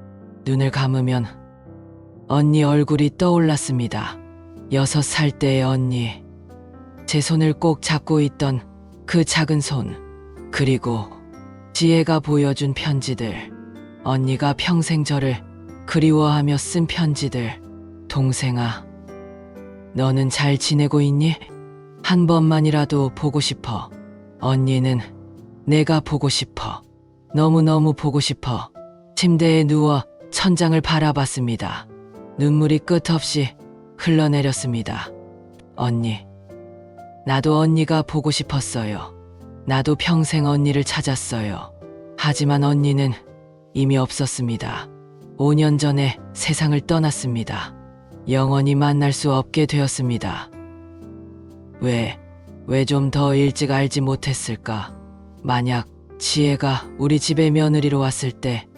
눈을 감으면 언니 얼굴이 떠올랐습니다. 6살 때의 언니. 제 손을 꼭 잡고 있던 그 작은 손. 그리고 지혜가 보여준 편지들. 언니가 평생 저를 그리워하며 쓴 편지들. 동생아, 너는 잘 지내고 있니? 한 번만이라도 보고 싶어. 언니는 내가 보고 싶어. 너무너무 보고 싶어. 침대에 누워 천장을 바라봤습니다. 눈물이 끝없이 흘러내렸습니다. 언니. 나도 언니가 보고 싶었어요. 나도 평생 언니를 찾았어요. 하지만 언니는 이미 없었습니다. 5년 전에 세상을 떠났습니다. 영원히 만날 수 없게 되었습니다. 왜 좀 더 일찍 알지 못했을까? 만약 지혜가 우리 집에 며느리로 왔을 때,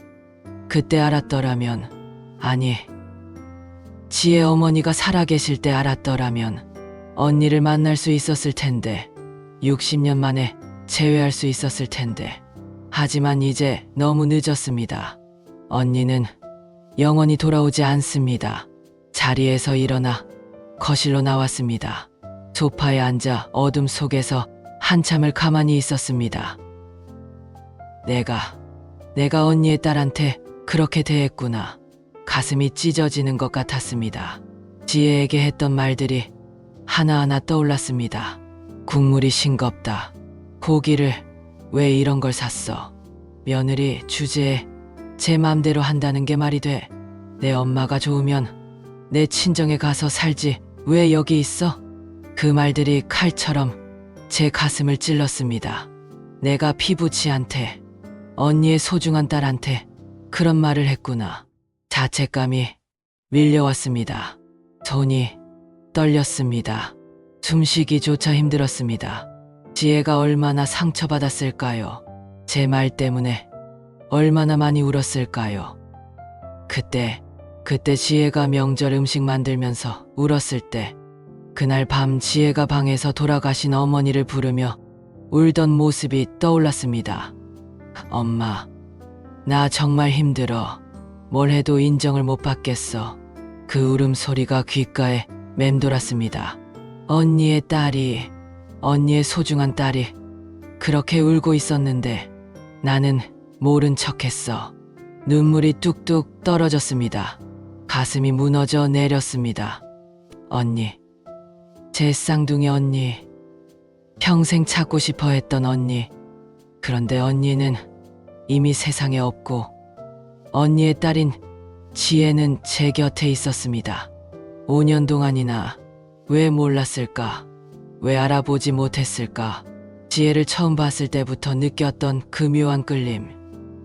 그때 알았더라면, 아니, 지혜 어머니가 살아계실 때 알았더라면 언니를 만날 수 있었을 텐데, 60년 만에 재회할 수 있었을 텐데. 하지만 이제 너무 늦었습니다. 언니는 영원히 돌아오지 않습니다. 자리에서 일어나 거실로 나왔습니다. 소파에 앉아 어둠 속에서 한참을 가만히 있었습니다. 내가 언니의 딸한테 그렇게 대했구나. 가슴이 찢어지는 것 같았습니다. 지혜에게 했던 말들이 하나하나 떠올랐습니다. 국물이 싱겁다. 고기를 왜 이런 걸 샀어? 며느리 주제에 제 맘대로 한다는 게 말이 돼? 내 엄마가 좋으면 내 친정에 가서 살지 왜 여기 있어? 그 말들이 칼처럼 제 가슴을 찔렀습니다. 내가 피부치한테, 언니의 소중한 딸한테 그런 말을 했구나. 자책감이 밀려왔습니다. 손이 떨렸습니다. 숨쉬기조차 힘들었습니다. 지혜가 얼마나 상처받았을까요? 제 말 때문에 얼마나 많이 울었을까요? 그때 지혜가 명절 음식 만들면서 울었을 때, 그날 밤 지혜가 방에서 돌아가신 어머니를 부르며 울던 모습이 떠올랐습니다. 엄마, 나 정말 힘들어. 뭘 해도 인정을 못 받겠어. 그 울음소리가 귓가에 맴돌았습니다. 언니의 딸이, 언니의 소중한 딸이 그렇게 울고 있었는데 나는 모른 척했어. 눈물이 뚝뚝 떨어졌습니다. 가슴이 무너져 내렸습니다. 언니, 제 쌍둥이 언니, 평생 찾고 싶어 했던 언니. 그런데 언니는 이미 세상에 없고 언니의 딸인 지혜는 제 곁에 있었습니다. 5년 동안이나 왜 몰랐을까? 왜 알아보지 못했을까? 지혜를 처음 봤을 때부터 느꼈던 그 묘한 끌림.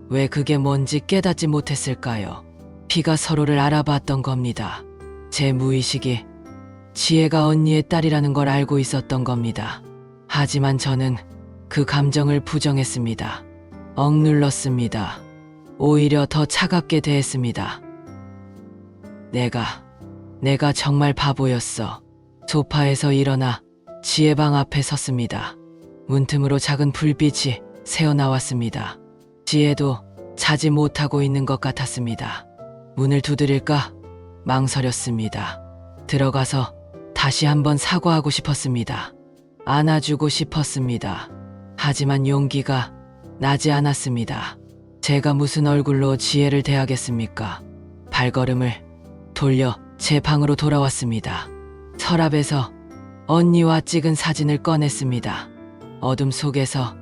왜 그게 뭔지 깨닫지 못했을까요? 피가 서로를 알아봤던 겁니다. 제 무의식이 지혜가 언니의 딸이라는 걸 알고 있었던 겁니다. 하지만 저는 그 감정을 부정했습니다. 억눌렀습니다. 오히려 더 차갑게 대했습니다. 내가 정말 바보였어. 소파에서 일어나 지혜 방 앞에 섰습니다. 문틈으로 작은 불빛이 새어나왔습니다. 지혜도 자지 못하고 있는 것 같았습니다. 문을 두드릴까 망설였습니다. 들어가서 다시 한번 사과하고 싶었습니다. 안아주고 싶었습니다. 하지만 용기가 나지 않았습니다. 제가 무슨 얼굴로 지혜를 대하겠습니까? 발걸음을 돌려 제 방으로 돌아왔습니다. 서랍에서 언니와 찍은 사진을 꺼냈습니다. 어둠 속에서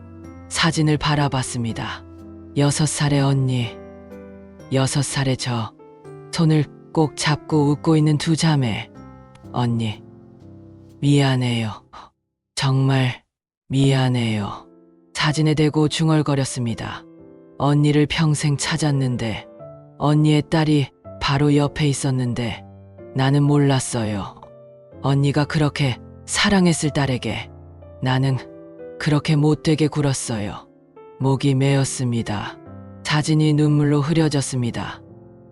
사진을 바라봤습니다. 6살의 언니, 6살의 저, 손을 꼭 잡고 웃고 있는 두 자매. 언니, 미안해요. 정말 미안해요. 사진에 대고 중얼거렸습니다. 언니를 평생 찾았는데, 언니의 딸이 바로 옆에 있었는데, 나는 몰랐어요. 언니가 그렇게 사랑했을 딸에게 나는 그렇게 못되게 굴었어요. 목이 메었습니다. 사진이 눈물로 흐려졌습니다.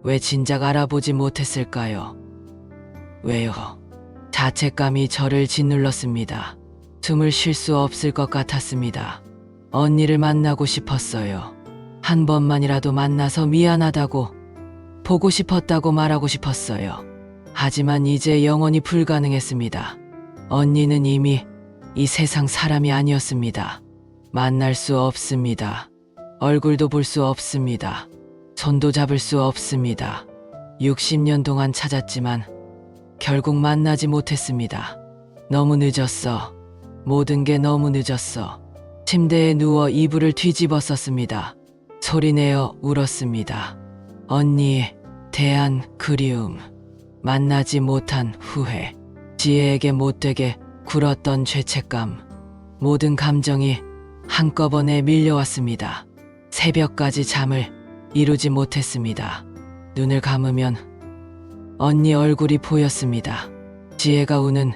왜 진작 알아보지 못했을까요? 왜요? 자책감이 저를 짓눌렀습니다. 숨을 쉴 수 없을 것 같았습니다. 언니를 만나고 싶었어요. 한 번만이라도 만나서 미안하다고, 보고 싶었다고 말하고 싶었어요. 하지만 이제 영원히 불가능했습니다. 언니는 이미 이 세상 사람이 아니었습니다. 만날 수 없습니다. 얼굴도 볼 수 없습니다. 손도 잡을 수 없습니다. 60년 동안 찾았지만 결국 만나지 못했습니다. 너무 늦었어. 모든 게 너무 늦었어. 침대에 누워 이불을 뒤집어 썼습니다. 소리내어 울었습니다. 언니에 대한 그리움, 만나지 못한 후회, 지혜에게 못되게 굴었던 죄책감, 모든 감정이 한꺼번에 밀려왔습니다. 새벽까지 잠을 이루지 못했습니다. 눈을 감으면 언니 얼굴이 보였습니다. 지혜가 우는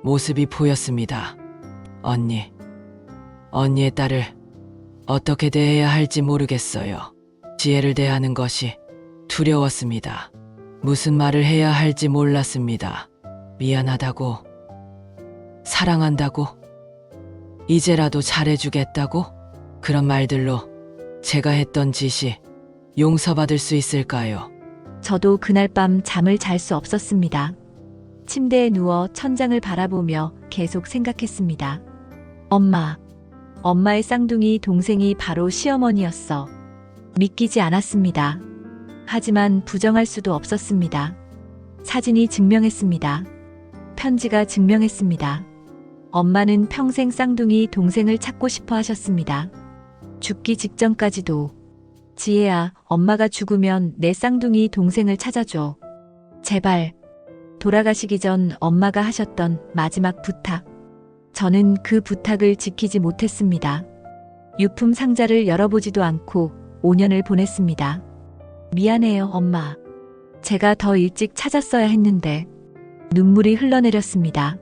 모습이 보였습니다. 언니의 딸을 어떻게 대해야 할지 모르겠어요. 지혜를 대하는 것이 두려웠습니다. 무슨 말을 해야 할지 몰랐습니다. 미안하다고, 사랑한다고, 이제라도 잘해주겠다고, 그런 말들로 제가 했던 짓이 용서받을 수 있을까요? 저도 그날 밤 잠을 잘 수 없었습니다. 침대에 누워 천장을 바라보며 계속 생각했습니다. 엄마의 쌍둥이 동생이 바로 시어머니였어. 믿기지 않았습니다. 하지만 부정할 수도 없었습니다. 사진이 증명했습니다. 편지가 증명했습니다. 엄마는 평생 쌍둥이 동생을 찾고 싶어 하셨습니다. 죽기 직전까지도. 지혜야, 엄마가 죽으면 내 쌍둥이 동생을 찾아줘. 제발. 돌아가시기 전 엄마가 하셨던 마지막 부탁. 저는 그 부탁을 지키지 못했습니다. 유품 상자를 열어보지도 않고 5년을 보냈습니다. 미안해요, 엄마. 제가 더 일찍 찾았어야 했는데. 눈물이 흘러내렸습니다.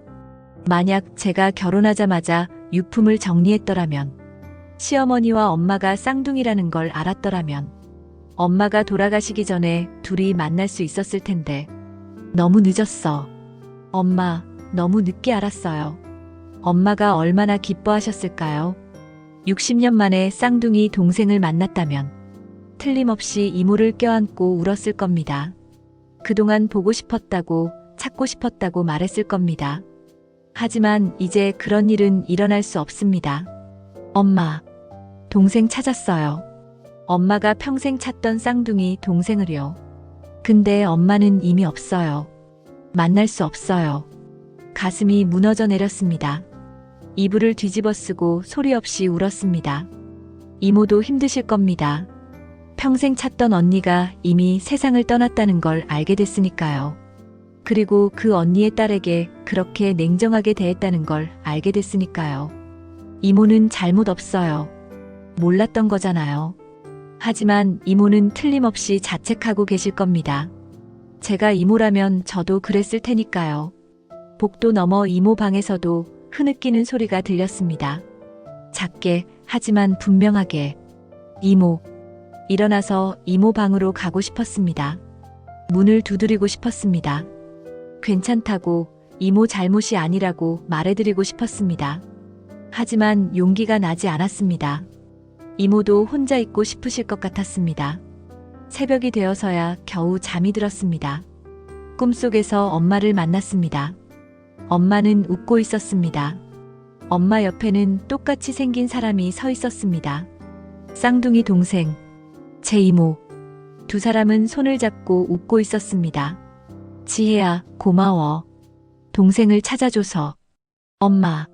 만약 제가 결혼하자마자 유품을 정리했더라면, 시어머니와 엄마가 쌍둥이라는 걸 알았더라면, 엄마가 돌아가시기 전에 둘이 만날 수 있었을 텐데. 너무 늦었어. 엄마, 너무 늦게 알았어요. 엄마가 얼마나 기뻐하셨을까요? 60년 만에 쌍둥이 동생을 만났다면 틀림없이 이모를 껴안고 울었을 겁니다. 그동안 보고 싶었다고, 찾고 싶었다고 말했을 겁니다. 하지만 이제 그런 일은 일어날 수 없습니다. 엄마, 동생 찾았어요. 엄마가 평생 찾던 쌍둥이 동생을요. 근데 엄마는 이미 없어요. 만날 수 없어요. 가슴이 무너져 내렸습니다. 이불을 뒤집어 쓰고 소리 없이 울었습니다. 이모도 힘드실 겁니다. 평생 찾던 언니가 이미 세상을 떠났다는 걸 알게 됐으니까요. 그리고 그 언니의 딸에게 그렇게 냉정하게 대했다는 걸 알게 됐으니까요. 이모는 잘못 없어요. 몰랐던 거잖아요. 하지만 이모는 틀림없이 자책하고 계실 겁니다. 제가 이모라면 저도 그랬을 테니까요. 복도 너머 이모 방에서도 흐느끼는 소리가 들렸습니다. 작게 하지만 분명하게. 이모. 일어나서 이모 방으로 가고 싶었습니다. 문을 두드리고 싶었습니다. 괜찮다고, 이모 잘못이 아니라고 말해드리고 싶었습니다. 하지만 용기가 나지 않았습니다. 이모도 혼자 있고 싶으실 것 같았습니다. 새벽이 되어서야 겨우 잠이 들었습니다. 꿈속에서 엄마를 만났습니다. 엄마는 웃고 있었습니다. 엄마 옆에는 똑같이 생긴 사람이 서 있었습니다. 쌍둥이 동생, 제 이모. 두 사람은 손을 잡고 웃고 있었습니다. 지혜야, 고마워. 동생을 찾아줘서. 엄마,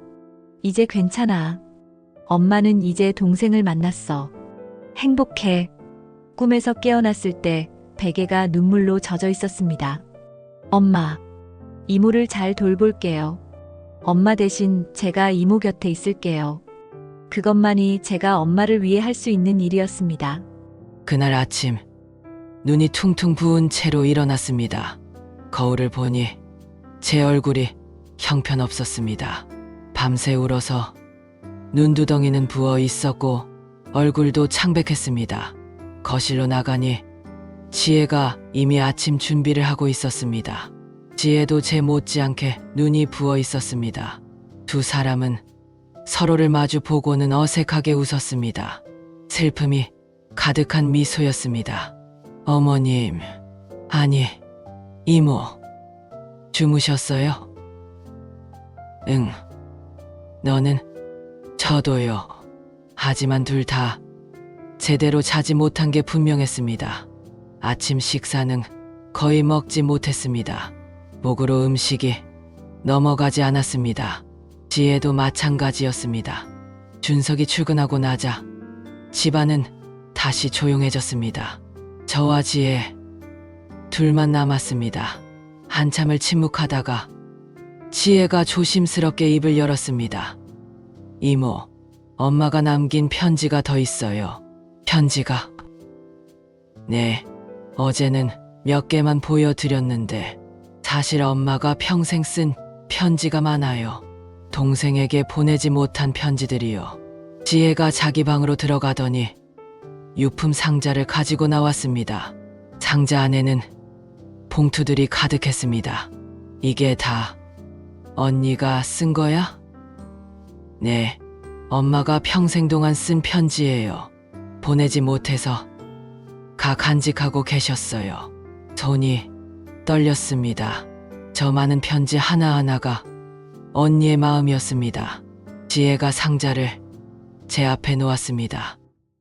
이제 괜찮아. 엄마는 이제 동생을 만났어. 행복해. 꿈에서 깨어났을 때 베개가 눈물로 젖어 있었습니다. 엄마, 이모를 잘 돌볼게요. 엄마 대신 제가 이모 곁에 있을게요. 그것만이 제가 엄마를 위해 할 수 있는 일이었습니다. 그날 아침 눈이 퉁퉁 부은 채로 일어났습니다. 거울을 보니 제 얼굴이 형편없었습니다. 밤새 울어서 눈두덩이는 부어 있었고 얼굴도 창백했습니다. 거실로 나가니 지혜가 이미 아침 준비를 하고 있었습니다. 지혜도 제 못지않게 눈이 부어 있었습니다. 두 사람은 서로를 마주 보고는 어색하게 웃었습니다. 슬픔이 가득한 미소였습니다. 어머님, 아니, 이모, 주무셨어요? 응, 너는? 저도요. 하지만 둘 다 제대로 자지 못한 게 분명했습니다. 아침 식사는 거의 먹지 못했습니다. 목으로 음식이 넘어가지 않았습니다. 지혜도 마찬가지였습니다. 준석이 출근하고 나자 집안은 다시 조용해졌습니다. 저와 지혜 둘만 남았습니다. 한참을 침묵하다가 지혜가 조심스럽게 입을 열었습니다. 이모, 엄마가 남긴 편지가 더 있어요. 편지가? 네, 어제는 몇 개만 보여드렸는데 사실 엄마가 평생 쓴 편지가 많아요. 동생에게 보내지 못한 편지들이요. 지혜가 자기 방으로 들어가더니 유품 상자를 가지고 나왔습니다. 상자 안에는 봉투들이 가득했습니다. 이게 다 언니가 쓴 거야? 네, 엄마가 평생 동안 쓴 편지예요. 보내지 못해서 간직하고 계셨어요. 손이 떨렸습니다. 저 많은 편지 하나하나가 언니의 마음이었습니다. 지혜가 상자를 제 앞에 놓았습니다.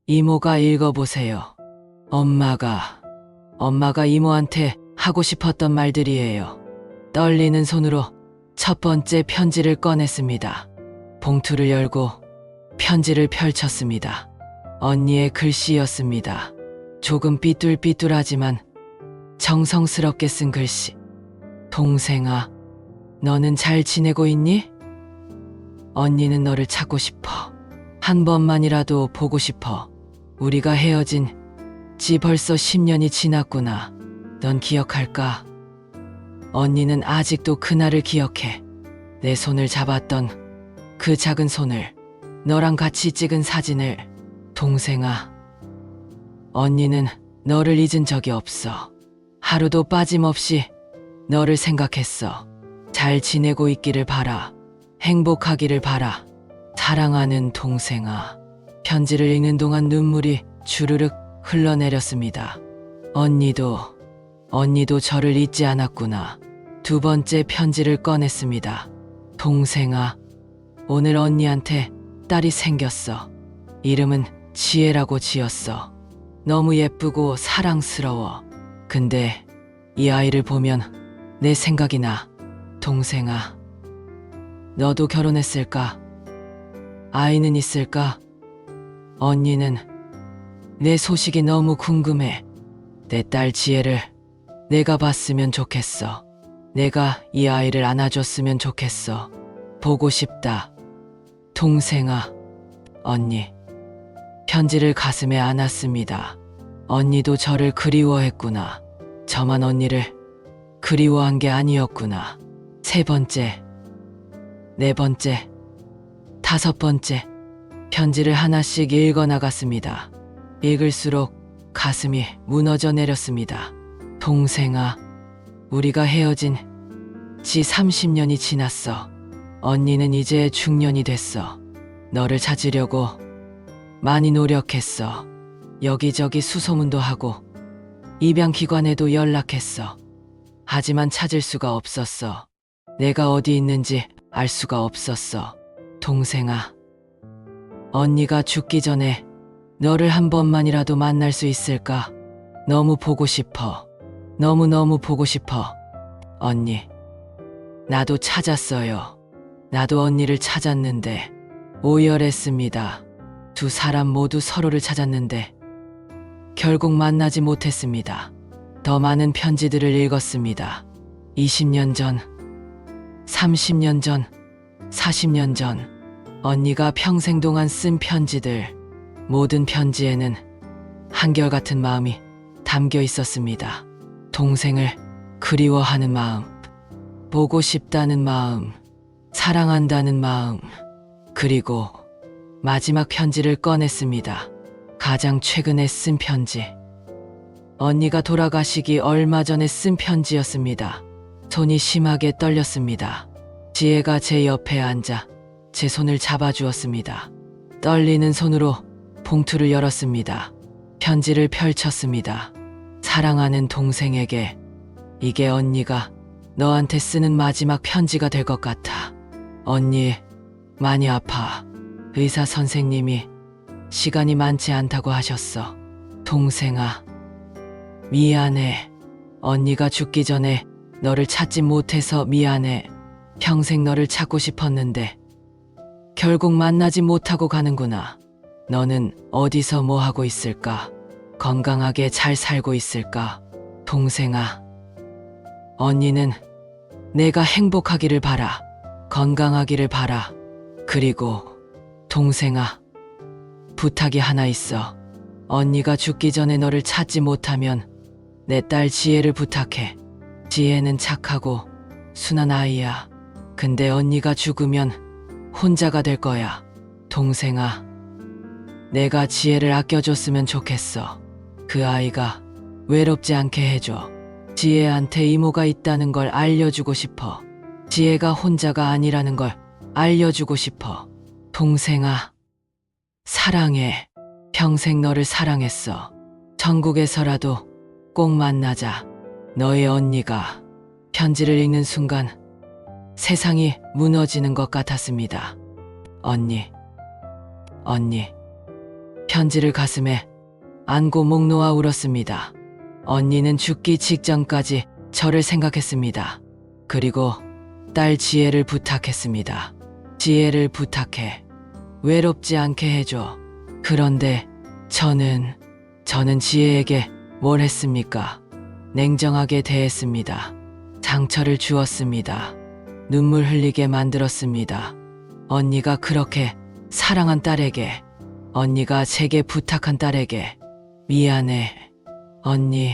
이모가 읽어보세요. 엄마가 이모한테 하고 싶었던 말들이에요. 떨리는 손으로 첫 번째 편지를 꺼냈습니다. 봉투를 열고 편지를 펼쳤습니다. 언니의 글씨였습니다. 조금 삐뚤삐뚤하지만 정성스럽게 쓴 글씨. 동생아, 너는 잘 지내고 있니? 언니는 너를 찾고 싶어. 한 번만이라도 보고 싶어. 우리가 헤어진 지 벌써 10년이 지났구나. 넌 기억할까? 언니는 아직도 그날을 기억해. 내 손을 잡았던 그 작은 손을, 너랑 같이 찍은 사진을. 동생아, 언니는 너를 잊은 적이 없어. 하루도 빠짐없이 너를 생각했어. 잘 지내고 있기를 바라. 행복하기를 바라. 사랑하는 동생아. 편지를 읽는 동안 눈물이 주르륵 흘러내렸습니다. 언니도 저를 잊지 않았구나. 두 번째 편지를 꺼냈습니다. 동생아, 오늘 언니한테 딸이 생겼어. 이름은 지혜라고 지었어. 너무 예쁘고 사랑스러워. 근데 이 아이를 보면 내 생각이 나. 동생아, 너도 결혼했을까? 아이는 있을까? 언니는 내 소식이 너무 궁금해. 내 딸 지혜를 내가 봤으면 좋겠어. 내가 이 아이를 안아줬으면 좋겠어. 보고 싶다. 동생아, 언니. 편지를 가슴에 안았습니다. 언니도 저를 그리워했구나. 저만 언니를 그리워한 게 아니었구나. 3번째, 4번째, 5번째 편지를 하나씩 읽어 나갔습니다. 읽을수록 가슴이 무너져 내렸습니다. 동생아, 우리가 헤어진 지 30년이 지났어. 언니는 이제 중년이 됐어. 너를 찾으려고 많이 노력했어. 여기저기 수소문도 하고 입양기관에도 연락했어. 하지만 찾을 수가 없었어. 내가 어디 있는지 알 수가 없었어. 동생아, 언니가 죽기 전에 너를 한 번만이라도 만날 수 있을까? 너무 보고 싶어. 너무너무 보고 싶어. 언니, 나도 찾았어요. 나도 언니를 찾았는데 오열했습니다. 두 사람 모두 서로를 찾았는데 결국 만나지 못했습니다. 더 많은 편지들을 읽었습니다. 20년 전, 30년 전, 40년 전, 언니가 평생 동안 쓴 편지들, 모든 편지에는 한결같은 마음이 담겨 있었습니다. 동생을 그리워하는 마음, 보고 싶다는 마음, 사랑한다는 마음, 그리고 마지막 편지를 꺼냈습니다. 가장 최근에 쓴 편지. 언니가 돌아가시기 얼마 전에 쓴 편지였습니다. 손이 심하게 떨렸습니다. 지혜가 제 옆에 앉아 제 손을 잡아주었습니다. 떨리는 손으로 봉투를 열었습니다. 편지를 펼쳤습니다. 사랑하는 동생에게, 이게 언니가 너한테 쓰는 마지막 편지가 될 것 같아. 언니, 많이 아파. 의사 선생님이 시간이 많지 않다고 하셨어. 동생아, 미안해. 언니가 죽기 전에 너를 찾지 못해서 미안해. 평생 너를 찾고 싶었는데 결국 만나지 못하고 가는구나. 너는 어디서 뭐 하고 있을까? 건강하게 잘 살고 있을까? 동생아, 언니는 내가 행복하기를 바라. 건강하기를 바라. 그리고 동생아, 부탁이 하나 있어. 언니가 죽기 전에 너를 찾지 못하면 내 딸 지혜를 부탁해. 지혜는 착하고 순한 아이야. 근데 언니가 죽으면 혼자가 될 거야. 동생아, 내가 지혜를 아껴줬으면 좋겠어. 그 아이가 외롭지 않게 해줘. 지혜한테 이모가 있다는 걸 알려주고 싶어. 지혜가 혼자가 아니라는 걸 알려주고 싶어. 동생아, 사랑해. 평생 너를 사랑했어. 천국에서라도 꼭 만나자. 너의 언니가. 편지를 읽는 순간 세상이 무너지는 것 같았습니다. 언니. 편지를 가슴에 안고 목 놓아 울었습니다. 언니는 죽기 직전까지 저를 생각했습니다. 그리고 딸 지혜를 부탁했습니다. 지혜를 부탁해. 외롭지 않게 해줘. 그런데 저는 지혜에게 뭘 했습니까? 냉정하게 대했습니다. 상처를 주었습니다. 눈물 흘리게 만들었습니다. 언니가 그렇게 사랑한 딸에게, 언니가 제게 부탁한 딸에게 미안해. 언니,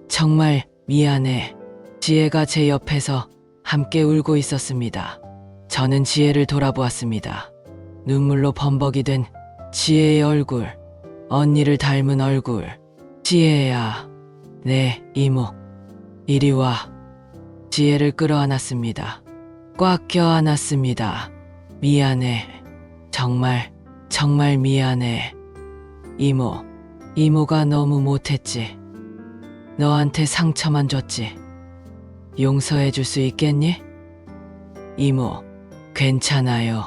정말 미안해. 지혜가 제 옆에서 함께 울고 있었습니다. 저는 지혜를 돌아보았습니다. 눈물로 범벅이 된 지혜의 얼굴, 언니를 닮은 얼굴. 지혜야, 네, 이모, 이리 와. 지혜를 끌어안았습니다. 꽉 껴안았습니다. 미안해. 정말 미안해. 이모가 너무 못했지. 너한테 상처만 줬지. 용서해 줄 수 있겠니? 이모, 괜찮아요.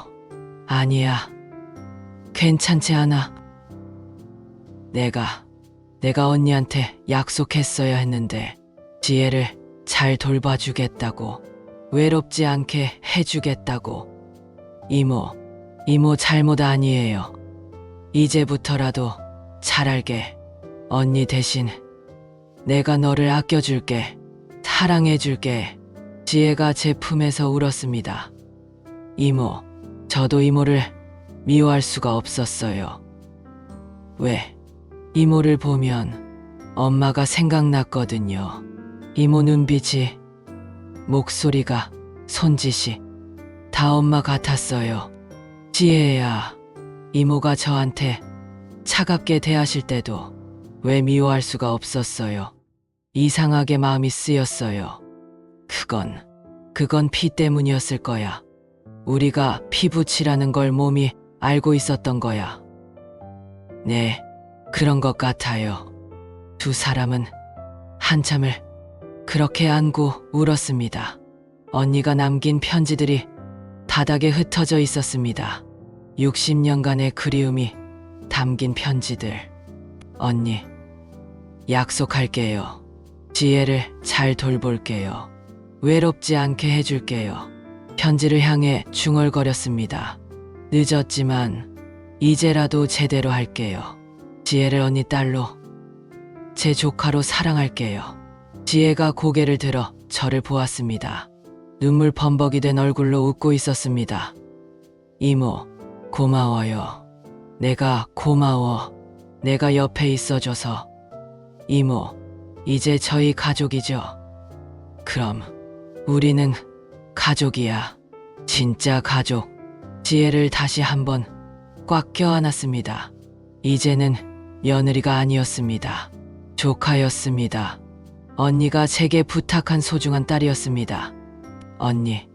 아니야, 괜찮지 않아. 내가 언니한테 약속했어야 했는데, 지혜를 잘 돌봐주겠다고, 외롭지 않게 해주겠다고. 이모 잘못 아니에요. 이제부터라도 잘할게. 언니 대신 내가 너를 아껴줄게. 사랑해줄게. 지혜가 제 품에서 울었습니다. 이모, 저도 이모를 미워할 수가 없었어요. 왜? 이모를 보면 엄마가 생각났거든요. 이모 눈빛이, 목소리가, 손짓이 다 엄마 같았어요. 지혜야, 이모가 저한테 차갑게 대하실 때도 왜 미워할 수가 없었어요. 이상하게 마음이 쓰였어요. 그건 피 때문이었을 거야. 우리가 피부치라는 걸 몸이 알고 있었던 거야. 네, 그런 것 같아요. 두 사람은 한참을 그렇게 안고 울었습니다. 언니가 남긴 편지들이 바닥에 흩어져 있었습니다. 60년간의 그리움이 담긴 편지들. 언니, 약속할게요. 지혜를 잘 돌볼게요. 외롭지 않게 해줄게요. 편지를 향해 중얼거렸습니다. 늦었지만 이제라도 제대로 할게요. 지혜를 언니 딸로, 제 조카로 사랑할게요. 지혜가 고개를 들어 저를 보았습니다. 눈물 범벅이 된 얼굴로 웃고 있었습니다. 이모, 고마워요. 내가 고마워. 내가 옆에 있어줘서. 이모, 이제 저희 가족이죠. 그럼 우리는 가족이야. 진짜 가족. 지혜를 다시 한번 꽉 껴안았습니다. 이제는 며느리가 아니었습니다. 조카였습니다. 언니가 제게 부탁한 소중한 딸이었습니다. 언니,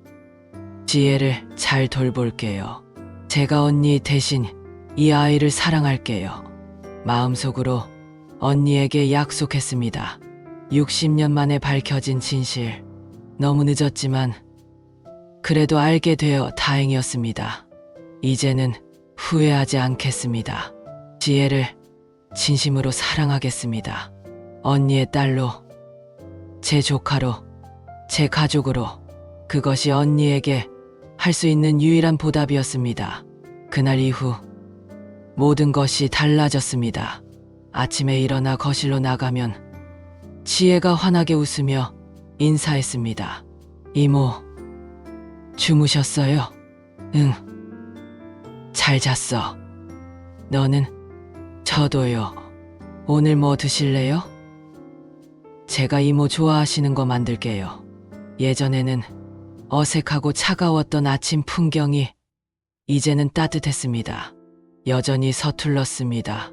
지혜를 잘 돌볼게요. 제가 언니 대신 이 아이를 사랑할게요. 마음속으로 언니에게 약속했습니다. 60년 만에 밝혀진 진실. 너무 늦었지만 그래도 알게 되어 다행이었습니다. 이제는 후회하지 않겠습니다. 지혜를 진심으로 사랑하겠습니다. 언니의 딸로, 제 조카로, 제 가족으로. 그것이 언니에게 할 수 있는 유일한 보답이었습니다. 그날 이후 모든 것이 달라졌습니다. 아침에 일어나 거실로 나가면 지혜가 환하게 웃으며 인사했습니다. 이모, 주무셨어요? 응, 잘 잤어. 너는? 저도요. 오늘 뭐 드실래요? 제가 이모 좋아하시는 거 만들게요. 예전에는 어색하고 차가웠던 아침 풍경이 이제는 따뜻했습니다. 여전히 서툴렀습니다.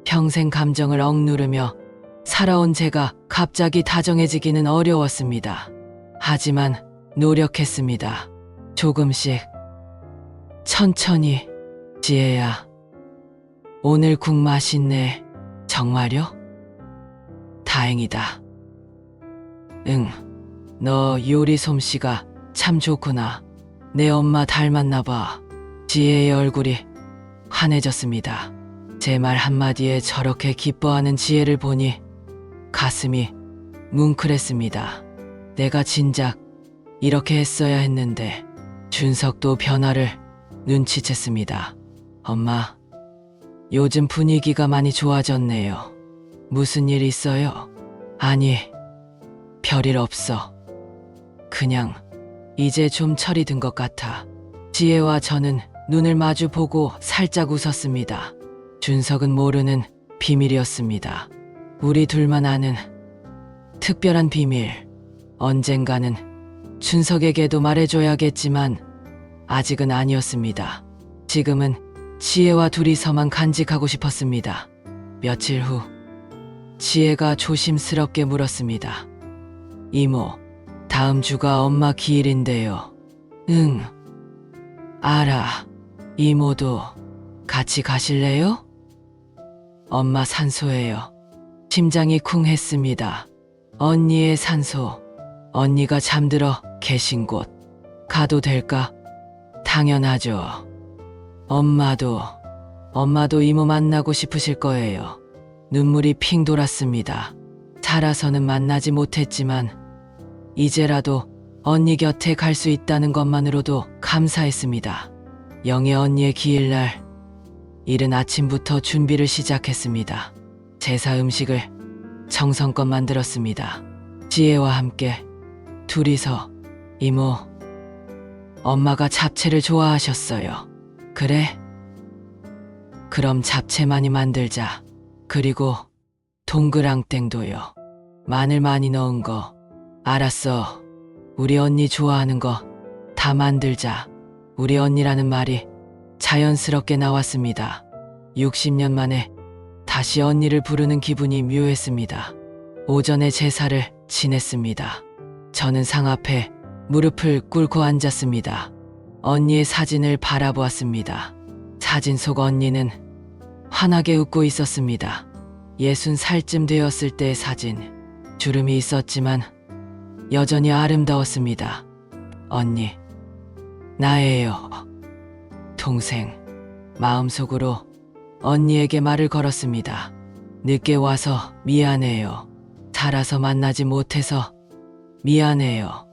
평생 감정을 억누르며 살아온 제가 갑자기 다정해지기는 어려웠습니다. 하지만 노력했습니다. 조금씩, 천천히. 지혜야, 오늘 국 맛있네. 정말요? 다행이다. 응, 너 요리 솜씨가 참 좋구나. 내 엄마 닮았나 봐. 지혜의 얼굴이 환해졌습니다. 제 말 한마디에 저렇게 기뻐하는 지혜를 보니 가슴이 뭉클했습니다. 내가 진작 이렇게 했어야 했는데. 준석도 변화를 눈치챘습니다. 엄마, 요즘 분위기가 많이 좋아졌네요. 무슨 일 있어요? 아니, 별일 없어. 그냥 이제 좀 철이 든 것 같아. 지혜와 저는 눈을 마주 보고 살짝 웃었습니다. 준석은 모르는 비밀이었습니다. 우리 둘만 아는 특별한 비밀. 언젠가는 준석에게도 말해줘야겠지만 아직은 아니었습니다. 지금은 지혜와 둘이서만 간직하고 싶었습니다. 며칠 후 지혜가 조심스럽게 물었습니다. 이모, 다음 주가 엄마 기일인데요. 응, 알아. 이모도 같이 가실래요? 엄마 산소예요. 심장이 쿵 했습니다. 언니의 산소. 언니가 잠들어 계신 곳. 가도 될까? 당연하죠. 엄마도 이모 만나고 싶으실 거예요. 눈물이 핑 돌았습니다. 살아서는 만나지 못했지만 이제라도 언니 곁에 갈 수 있다는 것만으로도 감사했습니다. 영애 언니의 기일날 이른 아침부터 준비를 시작했습니다. 제사 음식을 정성껏 만들었습니다. 지혜와 함께 둘이서 이모, 엄마가 잡채를 좋아하셨어요. 그래? 그럼 잡채 많이 만들자. 그리고 동그랑땡도요. 마늘 많이 넣은 거. 알았어. 우리 언니 좋아하는 거 다 만들자. 우리 언니라는 말이 자연스럽게 나왔습니다. 60년 만에 다시 언니를 부르는 기분이 묘했습니다. 오전에 제사를 지냈습니다. 저는 상 앞에 무릎을 꿇고 앉았습니다. 언니의 사진을 바라보았습니다. 사진 속 언니는 환하게 웃고 있었습니다. 60살쯤 되었을 때의 사진. 주름이 있었지만 여전히 아름다웠습니다. 언니, 나예요. 동생. 마음속으로 언니에게 말을 걸었습니다. 늦게 와서 미안해요. 살아서 만나지 못해서 미안해요.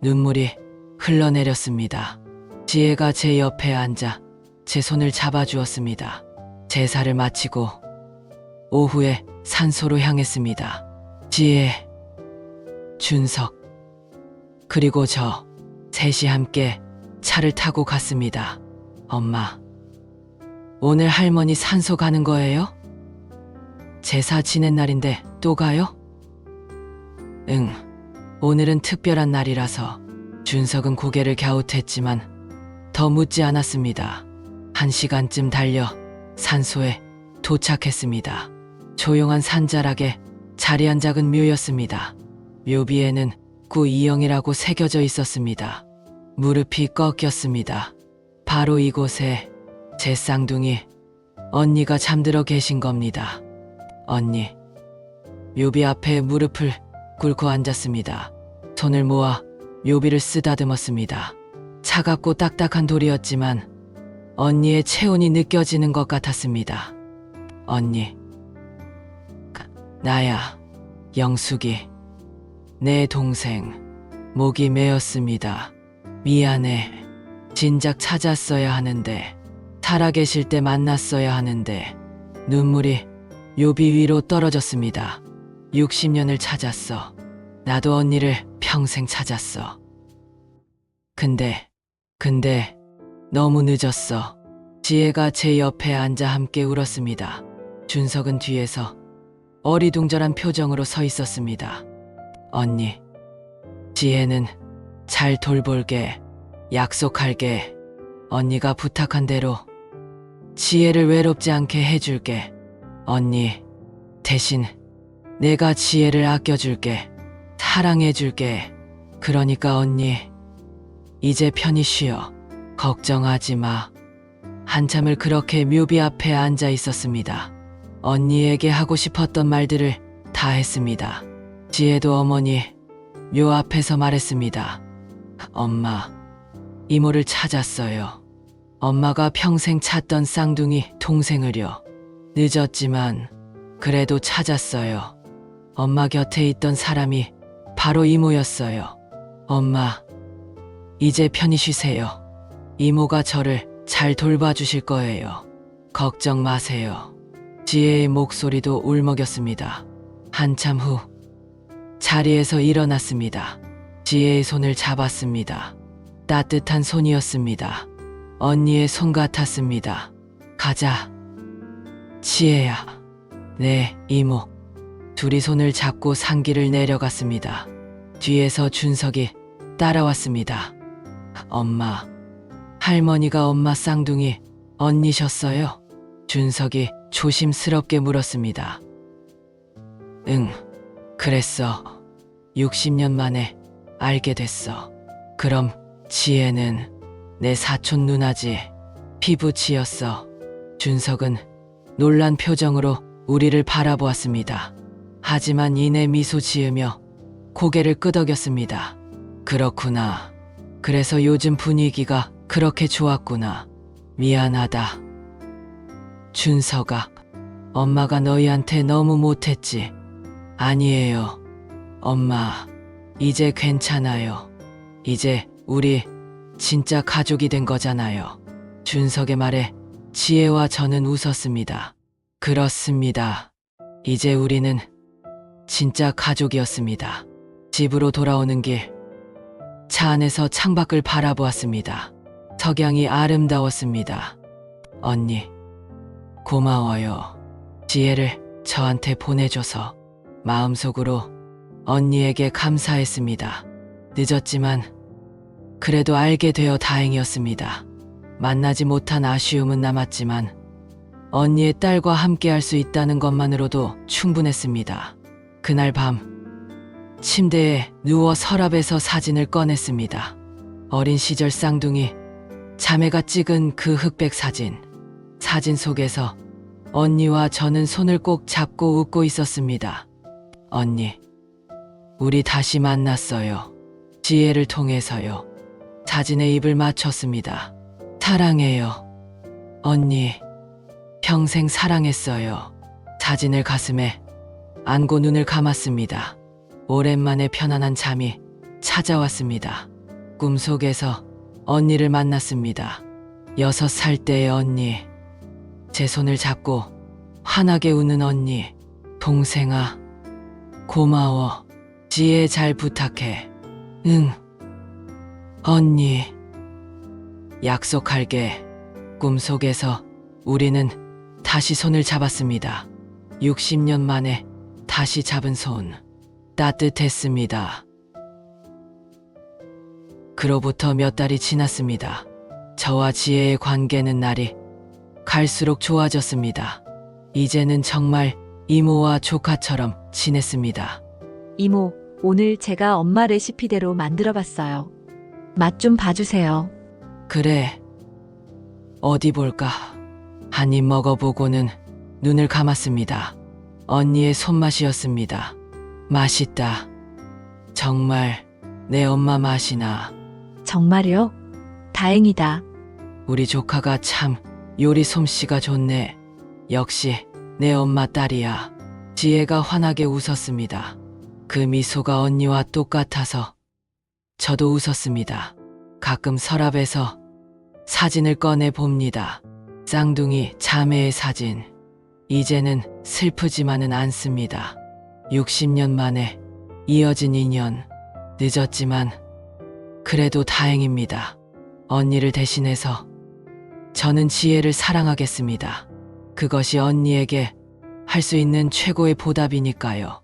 눈물이 흘러내렸습니다. 지혜가 제 옆에 앉아 제 손을 잡아주었습니다. 제사를 마치고 오후에 산소로 향했습니다. 지혜, 준석, 그리고 저 셋이 함께 차를 타고 갔습니다. 엄마, 오늘 할머니 산소 가는 거예요? 제사 지낸 날인데 또 가요? 응, 오늘은 특별한 날이라서. 준석은 고개를 갸웃했지만 더 묻지 않았습니다. 1시간쯤 달려 산소에 도착했습니다. 조용한 산자락에 자리한 작은 묘였습니다. 묘비에는 구이영이라고 새겨져 있었습니다. 무릎이 꺾였습니다. 바로 이곳에 제 쌍둥이 언니가 잠들어 계신 겁니다. 언니, 묘비 앞에 무릎을 꿇고 앉았습니다. 손을 모아 묘비를 쓰다듬었습니다. 차갑고 딱딱한 돌이었지만 언니의 체온이 느껴지는 것 같았습니다. 언니, 나야, 영숙이, 내 동생. 목이 메었습니다. 미안해. 진작 찾았어야 하는데, 살아계실 때 만났어야 하는데. 눈물이 묘비 위로 떨어졌습니다. 60년을 찾았어. 나도 언니를 평생 찾았어. 근데 너무 늦었어. 지혜가 제 옆에 앉아 함께 울었습니다. 준석은 뒤에서 어리둥절한 표정으로 서 있었습니다. 언니, 지혜는 잘 돌볼게. 약속할게. 언니가 부탁한 대로 지혜를 외롭지 않게 해줄게. 언니, 대신 내가 지혜를 아껴줄게. 사랑해줄게. 그러니까 언니, 이제 편히 쉬어. 걱정하지 마. 한참을 그렇게 묘비 앞에 앉아 있었습니다. 언니에게 하고 싶었던 말들을 다 했습니다. 지혜도 어머니 묘 앞에서 말했습니다. 엄마, 이모를 찾았어요. 엄마가 평생 찾던 쌍둥이 동생을요. 늦었지만 그래도 찾았어요. 엄마 곁에 있던 사람이 바로 이모였어요. 엄마, 이제 편히 쉬세요. 이모가 저를 잘 돌봐주실 거예요. 걱정 마세요. 지혜의 목소리도 울먹였습니다. 한참 후 자리에서 일어났습니다. 지혜의 손을 잡았습니다. 따뜻한 손이었습니다. 언니의 손 같았습니다. 가자. 지혜야. 네, 이모. 둘이 손을 잡고 산길을 내려갔습니다. 뒤에서 준석이 따라왔습니다. 엄마, 할머니가 엄마 쌍둥이 언니셨어요? 준석이 조심스럽게 물었습니다. 응, 그랬어. 60년 만에 알게 됐어. 그럼 지혜는 내 사촌 누나지. 피부치였어. 준석은 놀란 표정으로 우리를 바라보았습니다. 하지만 이내 미소 지으며 고개를 끄덕였습니다. 그렇구나. 그래서 요즘 분위기가 그렇게 좋았구나. 미안하다. 준서가, 엄마가 너희한테 너무 못했지. 아니에요. 엄마, 이제 괜찮아요. 이제 우리 진짜 가족이 된 거잖아요. 준석의 말에 지혜와 저는 웃었습니다. 그렇습니다. 이제 우리는 진짜 가족이었습니다. 집으로 돌아오는 길, 차 안에서 창밖을 바라보았습니다. 석양이 아름다웠습니다. 언니, 고마워요. 지혜를 저한테 보내줘서 마음속으로 언니에게 감사했습니다. 늦었지만 그래도 알게 되어 다행이었습니다. 만나지 못한 아쉬움은 남았지만 언니의 딸과 함께 할 수 있다는 것만으로도 충분했습니다. 그날 밤 침대에 누워 서랍에서 사진을 꺼냈습니다. 어린 시절 쌍둥이 자매가 찍은 그 흑백 사진. 사진 속에서 언니와 저는 손을 꼭 잡고 웃고 있었습니다. 언니, 우리 다시 만났어요. 지혜를 통해서요. 사진에 입을 맞췄습니다. 사랑해요. 언니, 평생 사랑했어요. 사진을 가슴에 안고 눈을 감았습니다. 오랜만에 편안한 잠이 찾아왔습니다. 꿈속에서 언니를 만났습니다. 6살 때의 언니. 제 손을 잡고 환하게 웃는 언니. 동생아, 고마워. 지혜 잘 부탁해. 응. 언니. 약속할게. 꿈속에서 우리는 다시 손을 잡았습니다. 60년 만에 다시 잡은 손. 따뜻했습니다. 그로부터 몇 달이 지났습니다. 저와 지혜의 관계는 날이 갈수록 좋아졌습니다. 이제는 정말 이모와 조카처럼 지냈습니다. 이모, 오늘 제가 엄마 레시피대로 만들어 봤어요. 맛 좀 봐주세요. 그래. 어디 볼까? 한 입 먹어보고는 눈을 감았습니다. 언니의 손맛이었습니다. 맛있다. 정말 내 엄마 맛이 나. 정말요? 다행이다. 우리 조카가 참 요리 솜씨가 좋네. 역시 내 엄마 딸이야. 지혜가 환하게 웃었습니다. 그 미소가 언니와 똑같아서 저도 웃었습니다. 가끔 서랍에서 사진을 꺼내 봅니다. 쌍둥이 자매의 사진. 이제는 슬프지만은 않습니다. 60년 만에 이어진 인연. 늦었지만 그래도 다행입니다. 언니를 대신해서 저는 지혜를 사랑하겠습니다. 그것이 언니에게 할 수 있는 최고의 보답이니까요.